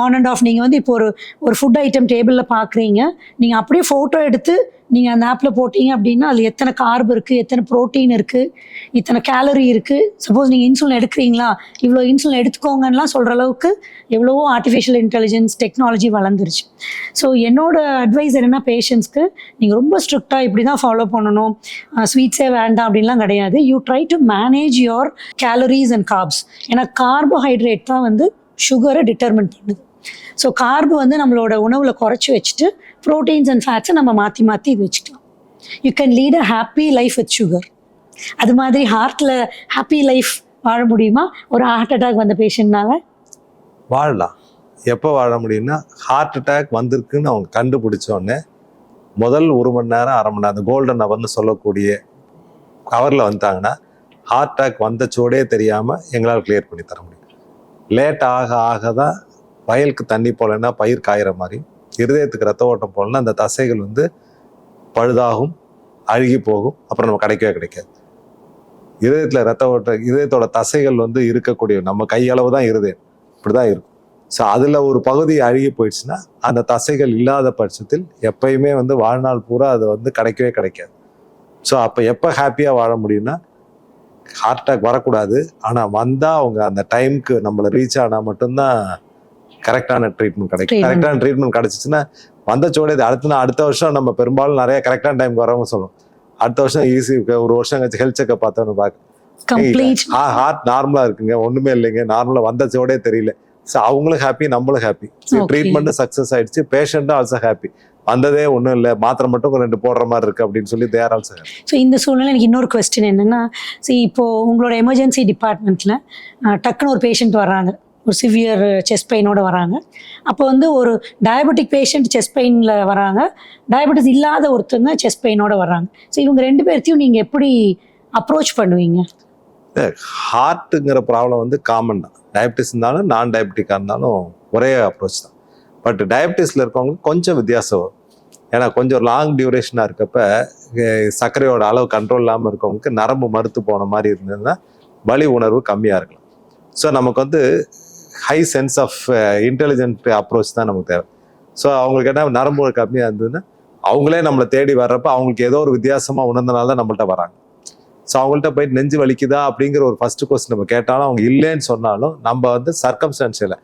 ஆன் அண்ட் ஆஃப் நீங்கள் வந்து இப்போ ஒரு ஃபுட் ஐட்டம் டேபிளில் பார்க்குறீங்க, நீங்கள் அப்படியே ஃபோட்டோ எடுத்து நீங்கள் அந்த ஆப்பில் போட்டிங்க அப்படின்னா அதில் எத்தனை கார்ப் இருக்குது, எத்தனை ப்ரோட்டீன் இருக்குது, இத்தனை கேலரி இருக்குது. சப்போஸ் நீங்கள் இன்சுலின் எடுக்கிறீங்களா, இவ்வளோ இன்சுலின் எடுத்துக்கோங்கலாம் சொல்கிற அளவுக்கு எவ்வளவோ ஆர்டிஃபிஷியல் இன்டெலிஜென்ஸ் டெக்னாலஜி வளர்ந்துருச்சு. ஸோ என்னோட அட்வைஸ் என்னென்னா, பேஷண்ட்ஸ்க்கு நீங்கள் ரொம்ப ஸ்ட்ரிக்டாக இப்படி தான் ஃபாலோ பண்ணணும், ஸ்வீட்ஸே வேண்டாம் அப்படின்லாம் கிடையாது. You try to manage your calories and corps. ஏன்னா கார்போஹைட்ரேட் தான் வந்து சுகரை டிட்டர்மின் பண்ணுது. ஸோ கார்பு வந்து நம்மளோட உணவில் குறைச்சி வச்சுட்டு ப்ரோட்டீன்ஸ் அண்ட் ஃபேட்ஸை நம்ம மாற்றி இது வச்சுக்கலாம். You can lead a happy life with sugar. அது மாதிரி ஹார்ட்டில் ஹாப்பி லைஃப் வாழ முடியுமா? ஒரு ஹார்ட் அட்டாக் வந்த பேஷண்ட்னால வாழலாம். எப்போ வாழ முடியும்னா, ஹார்ட் அட்டாக் வந்திருக்குன்னு அவங்க கண்டுபிடிச்சோடனே முதல் 1 மணி நேரம் 1/2 மணி நேரம் அந்த கோல்டன் ஹவர்னு சொல்லக்கூடிய ஹவரில் வந்துட்டாங்கன்னா ஹார்ட் அட்டாக் வந்த சோடே தெரியாமல் எங்களால் கிளியர் பண்ணி தர முடியும். லேட் ஆக தான் வயலுக்கு தண்ணி போகலன்னா பயிர் காயிற மாதிரி, இருதயத்துக்கு ரத்த ஓட்டம் போகலன்னா அந்த தசைகள் வந்து பழுதாகும், அழுகி போகும், அப்புறம் நம்ம கிடைக்காது. இதயத்தோட தசைகள் வந்து இருக்கக்கூடிய நம்ம கையளவு தான் இருதயம், இப்படிதான் இருக்கும். ஸோ அதில் ஒரு பகுதி அழுகி போயிடுச்சுன்னா அந்த தசைகள் இல்லாத பட்சத்தில் எப்பயுமே வந்து வாழ்நாள் பூரா அது வந்து கிடைக்காது. ஸோ அப்போ எப்போ ஹாப்பியாக வாழ முடியும்னா, ஹார்ட் அட்டாக் வரக்கூடாது, ஆனால் வந்தால் அவங்க அந்த டைமுக்கு நம்மளை ரீச் ஆனால் மட்டும்தான் கரெக்டான ட்ரீட்மெண்ட் கிடைக்கும். கரெக்டான ட்ரீட்மெண்ட் கிடைச்சிச்சுன்னா வந்த சோடே அடுத்த வருஷம் நம்ம பெரும்பாலும் நிறைய கரெக்டான டைமுக்கு வரவங்க சொல்லுவோம். அடுத்த வருஷம் ஈஸி, ஒரு வருஷம் கழிச்சு ஹெல்த் செக்அப் பார்த்தோன்னு பார்க்க ஹார்ட் நார்மலா இருக்குங்க, ஒண்ணுமே இல்லைங்க, நார்மலா வந்த சோடே தெரியல. ஸோ அவங்களும் ஹாப்பி, நம்மளும் ஹாப்பி. ட்ரீட்மெண்ட்டும் சக்ஸஸ் ஆயிடுச்சு, பேஷண்ட்டும் ஆல்சோ ஹாப்பி. வந்ததே ஒன்றும் இல்லை, மாத்திரை மட்டும் 2 போடுற மாதிரி இருக்கு அப்படின்னு சொல்லி தேர் ஆல்சோ ஹாப்பி. ஸோ இந்த சூழ்நிலை எனக்கு இன்னொரு கொஸ்டின் என்னன்னா, இப்போ உங்களோட எமர்ஜென்சி டிபார்ட்மெண்ட்ல டக்குன்னு ஒரு பேஷண்ட் வர்றாங்க, ஒரு சிவியர் செஸ்ட் பெயினோட வராங்க. அப்போ வந்து ஒரு டயபெட்டிக் பேஷண்ட் செஸ்ட் பெயினில் வராங்க, டயபெட்டிஸ் இல்லாத ஒருத்தவங்க செஸ்ட் பெயினோட வர்றாங்க. ஸோ இவங்க 2 பேர்த்தையும் நீங்கள் எப்படி அப்ரோச் பண்ணுவீங்க? ஹார்ட்டுங்கிற ப்ராப்ளம் வந்து காமன் தான். டயபெட்டிஸ் இருந்தாலும் நான் டயபெட்டிக்காக இருந்தாலும் ஒரே அப்ரோச் தான். பட் டயபெட்டிஸில் இருக்கவங்க கொஞ்சம் வித்தியாசம் வரும். ஏன்னா கொஞ்சம் லாங் டியூரேஷனாக இருக்கப்ப சர்க்கரையோட அளவு கண்ட்ரோல் இல்லாமல் இருக்கவங்களுக்கு நரம்பு மறுத்து போன மாதிரி இருந்ததுன்னா வலி உணர்வு கம்மியாக இருக்கலாம். ஸோ நமக்கு வந்து high sense of intelligent approach தான் நமக்கு தேவை. ஸோ அவங்களுக்கு என்ன நரம்பு கம்மியாக இருந்ததுன்னா அவங்களே நம்மளை தேடி வர்றப்ப அவங்களுக்கு ஏதோ ஒரு வித்தியாசமாக உணர்ந்தனால தான் நம்மள்ட்ட வராங்க. ஸோ அவங்கள்ட்ட போயிட்டு நெஞ்சு வலிக்குதா அப்படிங்கிற ஒரு ஃபர்ஸ்ட் கொஸ்டின் நம்ம கேட்டாலும் அவங்க இல்லைன்னு சொன்னாலும் நம்ம வந்து சர்க்கம்ஸ்டன்ஷியல்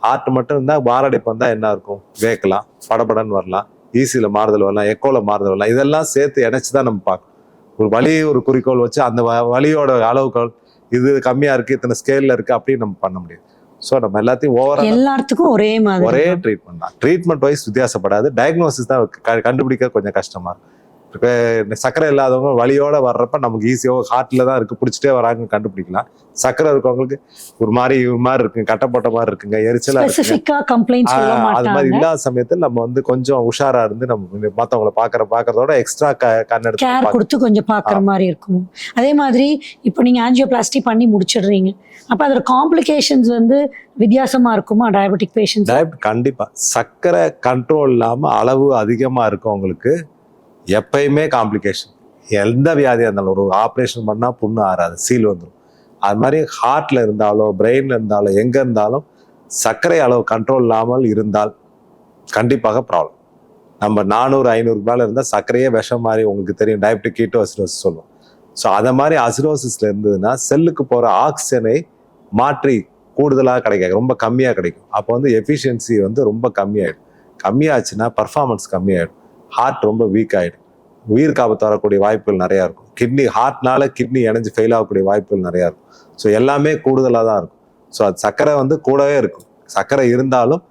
ஹார்ட் மட்டும் இருந்தால் மாரடைப்பு வந்தால் என்ன இருக்கும், வேக்கலாம், படபடன்னு வரலாம், ஈசியில் மாறுதல் வரலாம், எக்கோவில் மாறுதல் வரலாம், இதெல்லாம் சேர்த்து இணைச்சி தான் நம்ம பார்க்கணும். ஒரு வலி ஒரு குறிக்கோள் வச்சு அந்த வலியோட அளவுகள் இது கம்மியாக இருக்குது, இத்தனை ஸ்கேலில் இருக்குது அப்படின்னு நம்ம பண்ண முடியாது. ஸோ நம்ம எல்லாத்தையும் எல்லாத்துக்கும் ஒரே ட்ரீட்மெண்ட் தான். ட்ரீட்மெண்ட் வைஸ் வித்தியாசப்படாது, டயக்னோசிஸ் தான் கண்டுபிடிக்க கொஞ்சம் கஷ்டமாக இருக்கும். இப்போ சர்க்கரை இல்லாதவங்க வலியோட வர்றப்ப நமக்கு ஈஸியாக ஹார்ட்ல தான் இருக்கு, பிடிச்சிட்டே வராங்கன்னு கண்டுபிடிக்கலாம். சர்க்கரை இருக்கவங்களுக்கு ஒரு மாதிரி இருக்குங்க, கட்டப்பட்ட மாதிரி இருக்குங்க, எரிச்சலா இருக்குங்க, அது மாதிரி இல்லாத சமயத்தில் நம்ம வந்து கொஞ்சம் உஷாரா இருந்து நம்ம மற்றவங்களை பார்க்கறதோட எக்ஸ்ட்ரா கேர் கொடுத்து கொஞ்சம் பார்க்குற மாதிரி இருக்கும். அதே மாதிரி இப்போ நீங்க ஆஞ்சியோபிளாஸ்டி பண்ணி முடிச்சிடுறீங்க, அப்போ அதோட காம்ப்ளிகேஷன்ஸ் வந்து வித்தியாசமா இருக்குமா டயபெட்டிக் பேஷண்ட்ஸ்? கண்டிப்பா. சர்க்கரை கண்ட்ரோல் இல்லாம அளவு அதிகமா இருக்கவங்களுக்கு எப்பயுமே காம்ப்ளிகேஷன். எந்த வியாதியாக இருந்தாலும் ஒரு ஆப்ரேஷன் பண்ணால் புண்ணு ஆறாது, சீல் வந்துடும். அது மாதிரி ஹார்ட்டில் இருந்தாலோ பிரெயினில் இருந்தாலோ எங்கே இருந்தாலும் சர்க்கரை அளவு கண்ட்ரோல் இல்லாமல் இருந்தால் கண்டிப்பாக ப்ராப்ளம். நம்ம 400-500 மேலே இருந்தால் சர்க்கரையே விஷம் மாதிரி உங்களுக்கு தெரியும், டயபெட்டிக் கீட்டோ அசிடோசிஸ் சொல்லுவோம். ஸோ அதை மாதிரி அசிடோசிஸில் இருந்ததுன்னா செல்லுக்கு போகிற ஆக்சிஜனை மாற்றி கூடுதலாக கிடைக்காது, ரொம்ப கம்மியாக கிடைக்கும். அப்போ வந்து எஃபிஷியன்சி வந்து ரொம்ப கம்மியாயிடும். கம்மியாச்சுன்னா பர்ஃபார்மன்ஸ் கம்மியாயிடும். ஹார்ட் ரொம்ப வீக் ஆகிடும், உயிர் காப்பத்து வரக்கூடிய வாய்ப்புகள் நிறையா இருக்கும். ஹார்ட்னால கிட்னி இணைஞ்சு ஃபெயில் ஆகக்கூடிய வாய்ப்புகள் நிறையா இருக்கும். ஸோ எல்லாமே கூடுதலாக தான் இருக்கும். ஸோ அது சர்க்கரை கூடவே இருக்கும். சர்க்கரை இருந்தாலும்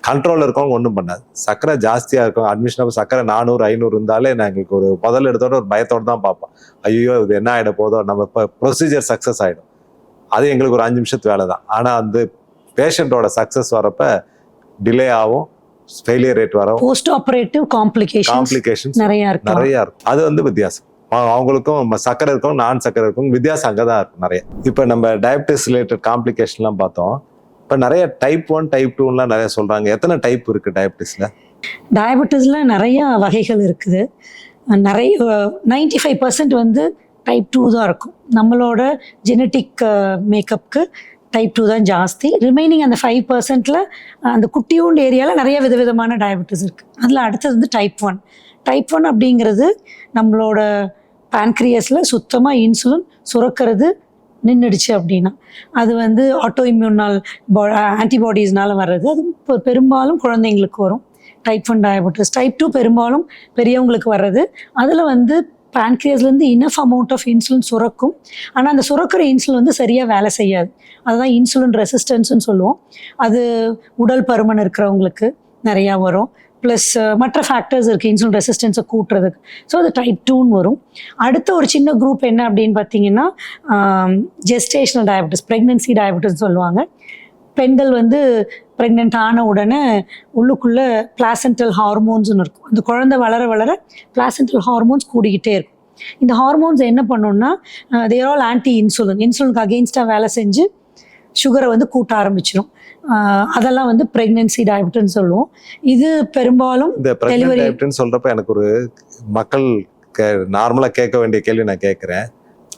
கண்ட்ரோலில் இருக்கவங்க ஒன்றும் பண்ணாது. சர்க்கரை ஜாஸ்தியாக இருக்கும், அட்மிஷன் அப்போ சர்க்கரை 400 500 இருந்தாலே நான் எங்களுக்கு ஒரு முதல் எடுத்தோட ஒரு பயத்தோடு தான் பார்ப்போம். ஐயோ இது என்ன ஆகிட போதோ, நம்ம இப்போ ப்ரொசீஜர் சக்ஸஸ் ஆகிடும். அது எங்களுக்கு ஒரு 5 நிமிஷத்து வேலை தான். ஆனால் அந்த பேஷண்ட்டோட சக்ஸஸ் வரப்ப டிலே ஆகும், ஃபெயிலியர் ரேட் வரும், போஸ்ட் ஆபரேட்டிவ் காம்ப்ளிகேஷன்ஸ் நிறையா இருக்கும். அது வித்தியாசம். அவங்களுக்கும் சர்க்கரை இருக்கும், நான் சர்க்கரை இருக்கும், வித்தியாசம் அங்கே தான் இருக்கும் நிறைய. இப்போ நம்ம டயபிட்டிஸ் ரிலேட்டட் காம்ப்ளிகேஷன்லாம் பார்த்தோம். இப்போ நிறைய டைப் 1 டைப் 2லாம் நிறைய சொல்கிறாங்க. எத்தனை டைப் இருக்குது டயபிட்டிஸில்? டயபிட்டிஸில் நிறைய வகைகள் இருக்குது. நிறைய 95% டைப் 2 தான் இருக்கும். நம்மளோட ஜெனட்டிக் மேக்கப்புக்கு டைப் 2 தான் ஜாஸ்தி. ரிமைனிங் அந்த 5%ல் அந்த குட்டியூண்டு ஏரியாவில் நிறைய விதவிதமான டயபிட்டிஸ் இருக்குது. அதில் அடுத்தது டைப் 1. டைப் 1 அப்படிங்கிறது நம்மளோட பேன்க்ரியஸில் சுத்தமாக இன்சுலின் சுரக்கிறது நின்றுடுச்சு அப்படின்னா அது ஆட்டோ இம்யூனால் ஆன்டிபாடிஸ்னால வர்றது. அது பெரும்பாலும் குழந்தைங்களுக்கு வரும் டைப் 1 டயபெட்டிஸ். டைப் 2 பெரும்பாலும் பெரியவங்களுக்கு வர்றது. அதில் பேன்க்ரியஸ்லேருந்து இனஃப் அமௌண்ட் ஆஃப் இன்சுலின் சுரக்கும். ஆனால் அந்த சுரக்கிற இன்சுலின் சரியாக வேலை செய்யாது. அதுதான் இன்சுலின் ரெசிஸ்டன்ஸ்ன்னு சொல்லுவோம். அது உடல் பருமன் இருக்கிறவங்களுக்கு நிறையா வரும். ப்ளஸ் மற்ற ஃபேக்டர்ஸ் இருக்குது இன்சுலின் ரெசிஸ்டன்ஸை கூட்டுறதுக்கு. ஸோ அது டைப் 2ன்னு வரும். அடுத்த ஒரு சின்ன குரூப் என்ன அப்படின்னு பார்த்தீங்கன்னா ஜெஸ்டேஷனல் டயபெட்டிஸ், ப்ரெக்னென்சி டயபெட்டிஸ் சொல்லுவாங்க. பெண்கள் ப்ரெக்னென்ட் ஆன உடனே உள்ளுக்குள்ளே பிளாசென்டல் ஹார்மோன்ஸ்னு இருக்கும். அந்த குழந்தை வளர வளர பிளாசென்டல் ஹார்மோன்ஸ் கூடிக்கிட்டே இருக்கும். இந்த ஹார்மோன்ஸ் என்ன பண்ணுன்னா தேர் ஆல் ஆன்டி இன்சுலினுக்கு அகெயின்ஸ்டாக வேலை செஞ்சு சுகரை கூட்ட ஆரம்பிச்சிடும். அதெல்லாம் ப்ரெக்னென்சி டயபெட்டின்னு சொல்லுவோம். இது பெரும்பாலும் இந்த ப்ரெக்னென்ட் டயபெட்டின்னு சொல்கிறப்ப எனக்கு ஒரு மக்கள் நார்மலாக கேட்க வேண்டிய கேள்வி நான் கேட்குறேன்.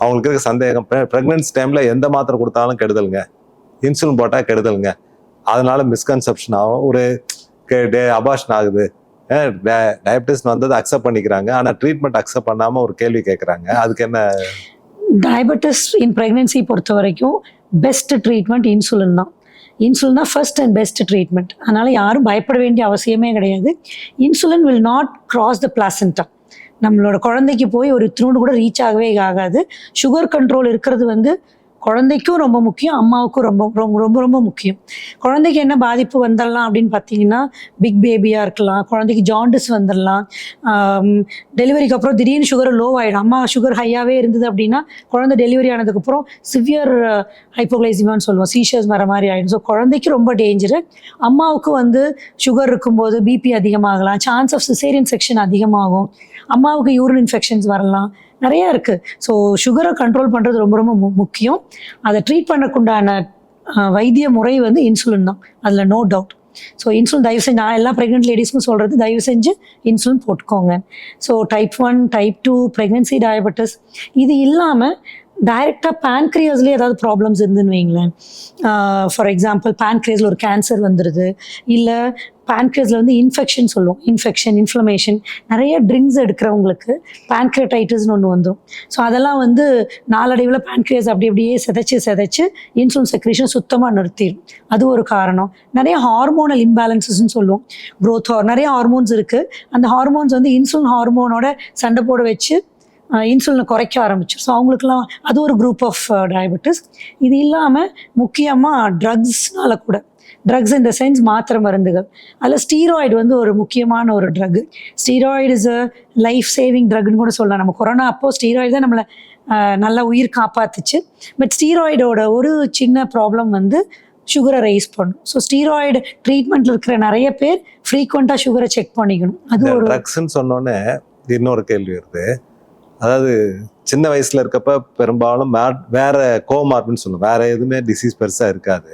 அவங்களுக்கு இருக்க சந்தேகம், ப்ரெக்னென்சி டைமில் எந்த மாத்திரை கொடுத்தாலும் கெடுதலுங்க, இன்சுலின் போட்டால் கெடுதலுங்க, அதனால மிஸ்கன்செப்ஷன் ஆகும், ஒரு அபார்ஷன் ஆகுது, டயபெட்டிஸ் அக்செப்ட் பண்ணிக்கிறாங்க, ஆனால் ட்ரீட்மெண்ட் அக்செப்ட் பண்ணாமல் ஒரு கேள்வி கேட்குறாங்க. அதுக்கு என்ன? டயபெட்டிஸ் இன் ப்ரெக்னென்சி பொறுத்த வரைக்கும் பெஸ்ட் ட்ரீட்மெண்ட் இன்சுலின் தான். இன்சுலின் தான் ஃபர்ஸ்ட் அண்ட் பெஸ்ட் ட்ரீட்மெண்ட். அதனால் யாரும் பயப்பட வேண்டிய அவசியமே கிடையாது. இன்சுலின் வில் நாட் கிராஸ் த பிளாசென்டா. நம்மளோட குழந்தைக்கு போய் ஒரு இத்தினோடு கூட ரீச் ஆகவே ஆகாது. சுகர் கண்ட்ரோல் இருக்கிறது குழந்தைக்கும் ரொம்ப முக்கியம், அம்மாவுக்கும் ரொம்ப ரொம்ப ரொம்ப ரொம்ப முக்கியம். குழந்தைக்கு என்ன பாதிப்பு வந்துடலாம் அப்படின்னு பார்த்தீங்கன்னா பிக் பேபியாக இருக்கலாம், குழந்தைக்கு ஜாண்டிஸ் வந்துடலாம். டெலிவரிக்கு அப்புறம் திடீர்னு சுகர் லோ ஆகிடும். அம்மா சுகர் ஹையாகவே இருந்தது அப்படின்னா குழந்தை டெலிவரி ஆனதுக்கப்புறம் சிவியர் ஹைப்போகிளைசிமான்னு சொல்லுவோம், சீஷர்ஸ் வர மாதிரி ஆகிடும். ஸோ குழந்தைக்கு ரொம்ப டேஞ்சரு. அம்மாவுக்கு சுகர் இருக்கும்போது பிபி அதிகமாகலாம், சான்ஸ் ஆஃப் சிசேரியன் செக்ஷன் அதிகமாகும், அம்மாவுக்கு யூரின் இன்ஃபெக்ஷன்ஸ் வரலாம், நிறையா இருக்குது. ஸோ சுகரை கண்ட்ரோல் பண்ணுறது ரொம்ப ரொம்ப முக்கியம். அதை ட்ரீட் பண்ணக்குண்டான வைத்திய முறை இன்சுலின் தான், அதில் நோ டவுட். ஸோ இன்சுலின் தயவு செஞ்சு, நான் எல்லா ப்ரெக்னென்ட் லேடிஸ்க்கும் சொல்கிறது, தயவு செஞ்சு இன்சுலின் போட்டுக்கோங்க. So type 1 type 2 pregnancy diabetes இது இல்லாமல் டைரெக்டாக பேன்க்ரியஸ்லேயே ஏதாவது ப்ராப்ளம்ஸ் இருந்துன்னு வைங்களேன். ஃபார் எக்ஸாம்பிள் பேன்க்ரியஸில் ஒரு கேன்சர் வந்துடுது, இல்லை பேன்க்ரியஸில் இன்ஃபெக்ஷன் சொல்லுவோம், இன்ஃப்ளமேஷன், நிறைய ட்ரிங்க்ஸ் எடுக்கிறவங்களுக்கு பேன்க்ரியடைட்டிஸ்னு ஒன்று வந்துடும். ஸோ அதெல்லாம் நாளடைவில் பேன்க்ரியஸ் அப்படியே செதைச்சு இன்சுலின் செக்ரேஷன் சுத்தமாக நிறுத்திடும். அது ஒரு காரணம். நிறைய ஹார்மோனல் இம்பேலன்சஸ்ன்னு சொல்லுவோம், க்ரோத் நிறைய ஹார்மோன்ஸ் இருக்குது. அந்த ஹார்மோன்ஸ் இன்சுலின் ஹார்மோனோட சண்டை போட வச்சு இன்சுலினை குறைக்க ஆரம்பிச்சு. ஸோ அவங்களுக்குலாம் அது ஒரு குரூப் ஆஃப் டயபெட்டிஸ். இது இல்லாமல் முக்கியமாக ட்ரக்ஸ்னால கூட, ட்ரக்ஸ் இந்த சென்ஸ் மாத்திரை மருந்துகள், அதில் ஸ்டீராய்டு ஒரு முக்கியமான ஒரு drug. Steroid is a life saving ட்ரக்னு கூட சொல்லலாம். நம்ம கொரோனா அப்போது ஸ்டீராய்டு தான் நம்மளை நல்லா உயிர் காப்பாத்துச்சு. பட் ஸ்டீராய்டோட ஒரு சின்ன ப்ராப்ளம் சுகரை ரைஸ் பண்ணும். ஸோ ஸ்டீராய்டு ட்ரீட்மெண்ட்டில் இருக்கிற நிறைய பேர் ஃப்ரீக்வெண்ட்டாக சுகரை செக் பண்ணிக்கணும். அது ஒரு ட்ரக்ஸ்ன்னு சொன்னோன்னே இன்னொரு கேள்வி வருது. அதாவது சின்ன வயசுல இருக்கப்ப பெரும்பாலும் வேற கோமார்பின்னு சொல்லுவோம், வேற எதுவுமே டிசீஸ் பெருசா இருக்காது.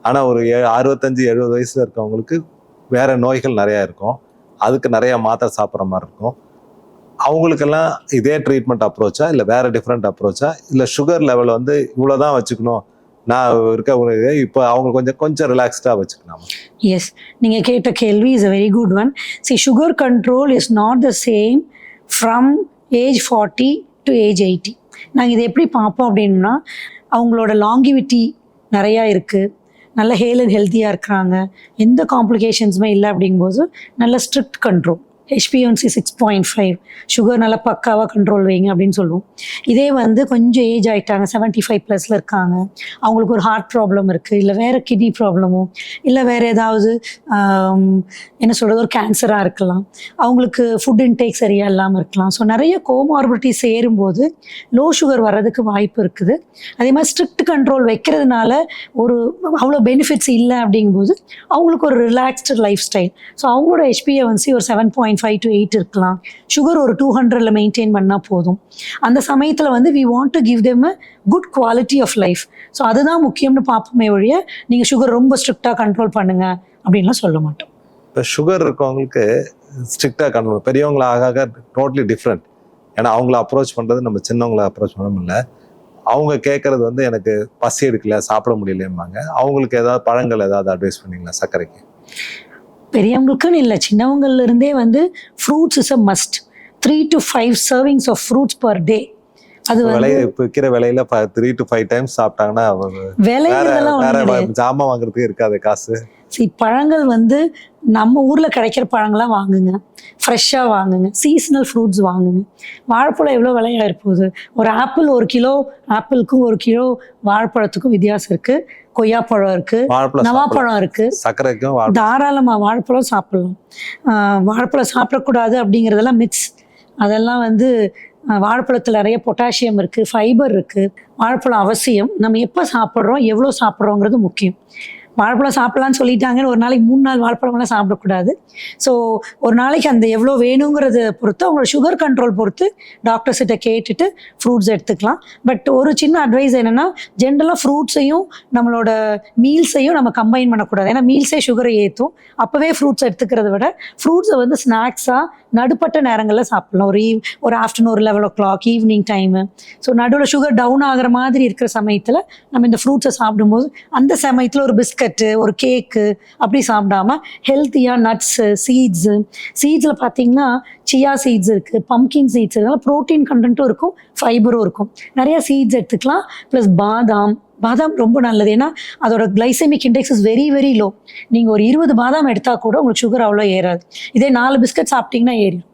ஆனா ஒரு 65-70 வயசுல இருக்கவங்களுக்கு வேற நோய்கள் நிறைய இருக்கும், அதுக்கு நிறைய மாத்திரை சாப்பிட்ற மாதிரி இருக்கும். அவங்களுக்கெல்லாம் இதே ட்ரீட்மெண்ட் அப்ரோச்சா, இல்லை வேற டிஃப்ரெண்ட் அப்ரோச்சா, இல்லை சுகர் லெவல் இவ்வளோதான் வச்சுக்கணும் நான் இருக்க, இப்போ அவங்க கொஞ்சம் ரிலாக்ஸ்டாக வச்சுக்கணும்? எஸ், நீங்கள் கேட்ட கேள்வி is a very good one. C, sugar control is not the same from age 40 to age 80. நாங்கள் இதை எப்படி பார்ப்போம் அப்படின்னா, அவங்களோட லாங்கிவிட்டி நிறையா இருக்குது, நல்ல ஹெல்த்தியாக இருக்கிறாங்க, எந்த காம்ப்ளிகேஷன்ஸுமே இல்லை அப்படிங்கும்போது நல்ல ஸ்ட்ரிக்ட் கண்ட்ரோல். HbA1c 6.5, சுகர் நல்லா பக்காவாக கண்ட்ரோல் வைங்க அப்படின்னு சொல்லுவோம். இதே வந்து கொஞ்சம் ஏஜ் ஆகிட்டாங்க, 75+ இருக்காங்க, அவங்களுக்கு ஒரு ஹார்ட் ப்ராப்ளம் இருக்குது, இல்லை வேறு கிட்னி ப்ராப்ளமோ, இல்லை வேறு ஏதாவது என்ன சொல்கிறது, ஒரு கேன்சராக இருக்கலாம், அவங்களுக்கு ஃபுட் இன்டேக் சரியாக இல்லாமல் இருக்கலாம். ஸோ நிறைய கோமார்பிலிட்டி சேரும்போது லோ சுகர் வர்றதுக்கு வாய்ப்பு இருக்குது. அதே மாதிரி ஸ்ட்ரிக்ட் கண்ட்ரோல் வைக்கிறதுனால ஒரு அவ்வளோ பெனிஃபிட்ஸ் இல்லை அப்படிங்கும்போது அவங்களுக்கு ஒரு ரிலாக்ஸ்டு லைஃப் ஸ்டைல். ஸோ அவங்களோட HbA1c ஒரு 7.5 to 8 இருக்கலாம், சுகர் ஒரு 200ல் மெயின்டைன் பண்ணால் போதும். அந்த சமயத்தில் வந்து we want to give them a good quality of life. So அதுதான் முக்கியம்னு பார்ப்போமே ஒழிய நீங்கள் சுகர் ரொம்ப ஸ்ட்ரிக்டாக கண்ட்ரோல் பண்ணுங்க அப்படின்லாம் சொல்ல மாட்டோம். இப்போ சுகர் இருக்கவங்களுக்கு ஸ்ட்ரிக்டாக கண்ட்ரோல், பெரியவங்களை ஆக டோட்டலி டிஃப்ரெண்ட். ஏன்னா அவங்கள அப்ரோச் பண்ணுறது நம்ம சின்னவங்களை அப்ரோச் பண்ண முடியல. அவங்க கேட்குறது வந்து எனக்கு பசி எடுக்கல, சாப்பிட முடியலையம்பாங்க. அவங்களுக்கு ஏதாவது பழங்கள் ஏதாவது அட்வைஸ் பண்ணீங்களா சர்க்கரைக்கு? பெரியவங்களுக்குன்னு இல்லை, சின்னவங்கள்ல இருந்தே வந்து fruits is a must. 3 to 5 servings of fruits per day. அது வந்து இப்போ விற்கிற விலையில 3 to 5 times சாப்பிட்டாங்கன்னா வேற ஜாமான் வாங்குறதுக்கு இருக்காது காசு. பழங்கள் வந்து நம்ம ஊரில் கிடைக்கிற பழங்கள்லாம் வாங்குங்க, ஃப்ரெஷ்ஷாக வாங்குங்க, சீசனல் ஃப்ரூட்ஸ் வாங்குங்க. வாழைப்பழம் எவ்வளோ விலையாக இருப்போகுது? ஒரு ஆப்பிள், 1 கிலோ ஆப்பிளுக்கும் 1 கிலோ வாழைப்பழத்துக்கும் வித்தியாசம் இருக்குது. கொய்யாப்பழம் இருக்குது, நவாப்பழம் இருக்குது, சர்க்கரைக்கும் தாராளமாக வாழைப்பழம் சாப்பிடலாம். வாழைப்பழம் சாப்பிடக்கூடாது அப்படிங்கிறதெல்லாம் மித்ஸ். அதெல்லாம் வந்து வாழைப்பழத்தில் நிறைய பொட்டாசியம் இருக்குது, ஃபைபர் இருக்குது. வாழைப்பழம் அவசியம். நம்ம எப்போ சாப்பிட்றோம், எவ்வளோ சாப்பிட்றோங்கிறது முக்கியம். வாழைப்பழம் சாப்பிட்லான்னு சொல்லிட்டாங்கன்னு ஒரு நாளைக்கு 3 நாள் வாழைப்பழம்லாம் சாப்பிடக்கூடாது. ஸோ ஒரு நாளைக்கு அந்த எவ்வளோ வேணுங்கிறத பொறுத்து, அவங்களோட சுகர் கண்ட்ரோல் பொறுத்து டாக்டர்ஸ்கிட்ட கேட்டுட்டு ஃப்ரூட்ஸ் எடுத்துக்கலாம். பட் ஒரு சின்ன அட்வைஸ் என்னென்னா, ஜென்ரலாக ஃப்ரூட்ஸையும் நம்மளோட மீல்ஸையும் நம்ம கம்பைன் பண்ணக்கூடாது. ஏன்னா மீல்ஸே சுகரை ஏற்றும். அப்போவே ஃப்ரூட்ஸ் எடுத்துக்கிறத விட ஃப்ரூட்ஸை வந்து ஸ்நாக்ஸாக நடுப்பட்ட நேரங்களில் சாப்பிட்லாம். ஒரு ஆஃப்டர்நூன் ஒரு 11 o'clock ஈவினிங் டைமு. ஸோ நடுவில் சுகர் டவுன் ஆகிற மாதிரி இருக்கிற சமயத்தில் நம்ம இந்த ஃப்ரூட்ஸை சாப்பிடும்போது அந்த சமயத்தில் ஒரு பிஸ்கட்டு, ஒரு கேக்கு அப்படி சாப்பிடாம ஹெல்த்தியாக நட்ஸு, சீட்ஸில் பார்த்தீங்கன்னா சியா சீட்ஸ் இருக்குது, பம்கின் சீட்ஸ், இதெல்லாம் ப்ரோட்டீன் கண்டென்ட்டும் இருக்கும், ஃபைபரும் இருக்கும். நிறையா சீட்ஸ் எடுத்துக்கலாம். ப்ளஸ் பாதாம் ரொம்ப நல்லது. ஏன்னா அதோட glycaemic index is very very low. நீங்கள் ஒரு 20 பாதாம் எடுத்தால் கூட உங்களுக்கு சுகர் அவ்வளோ ஏறாது. இதே 4 பிஸ்கட் சாப்பிட்டீங்கன்னா ஏறிடும்.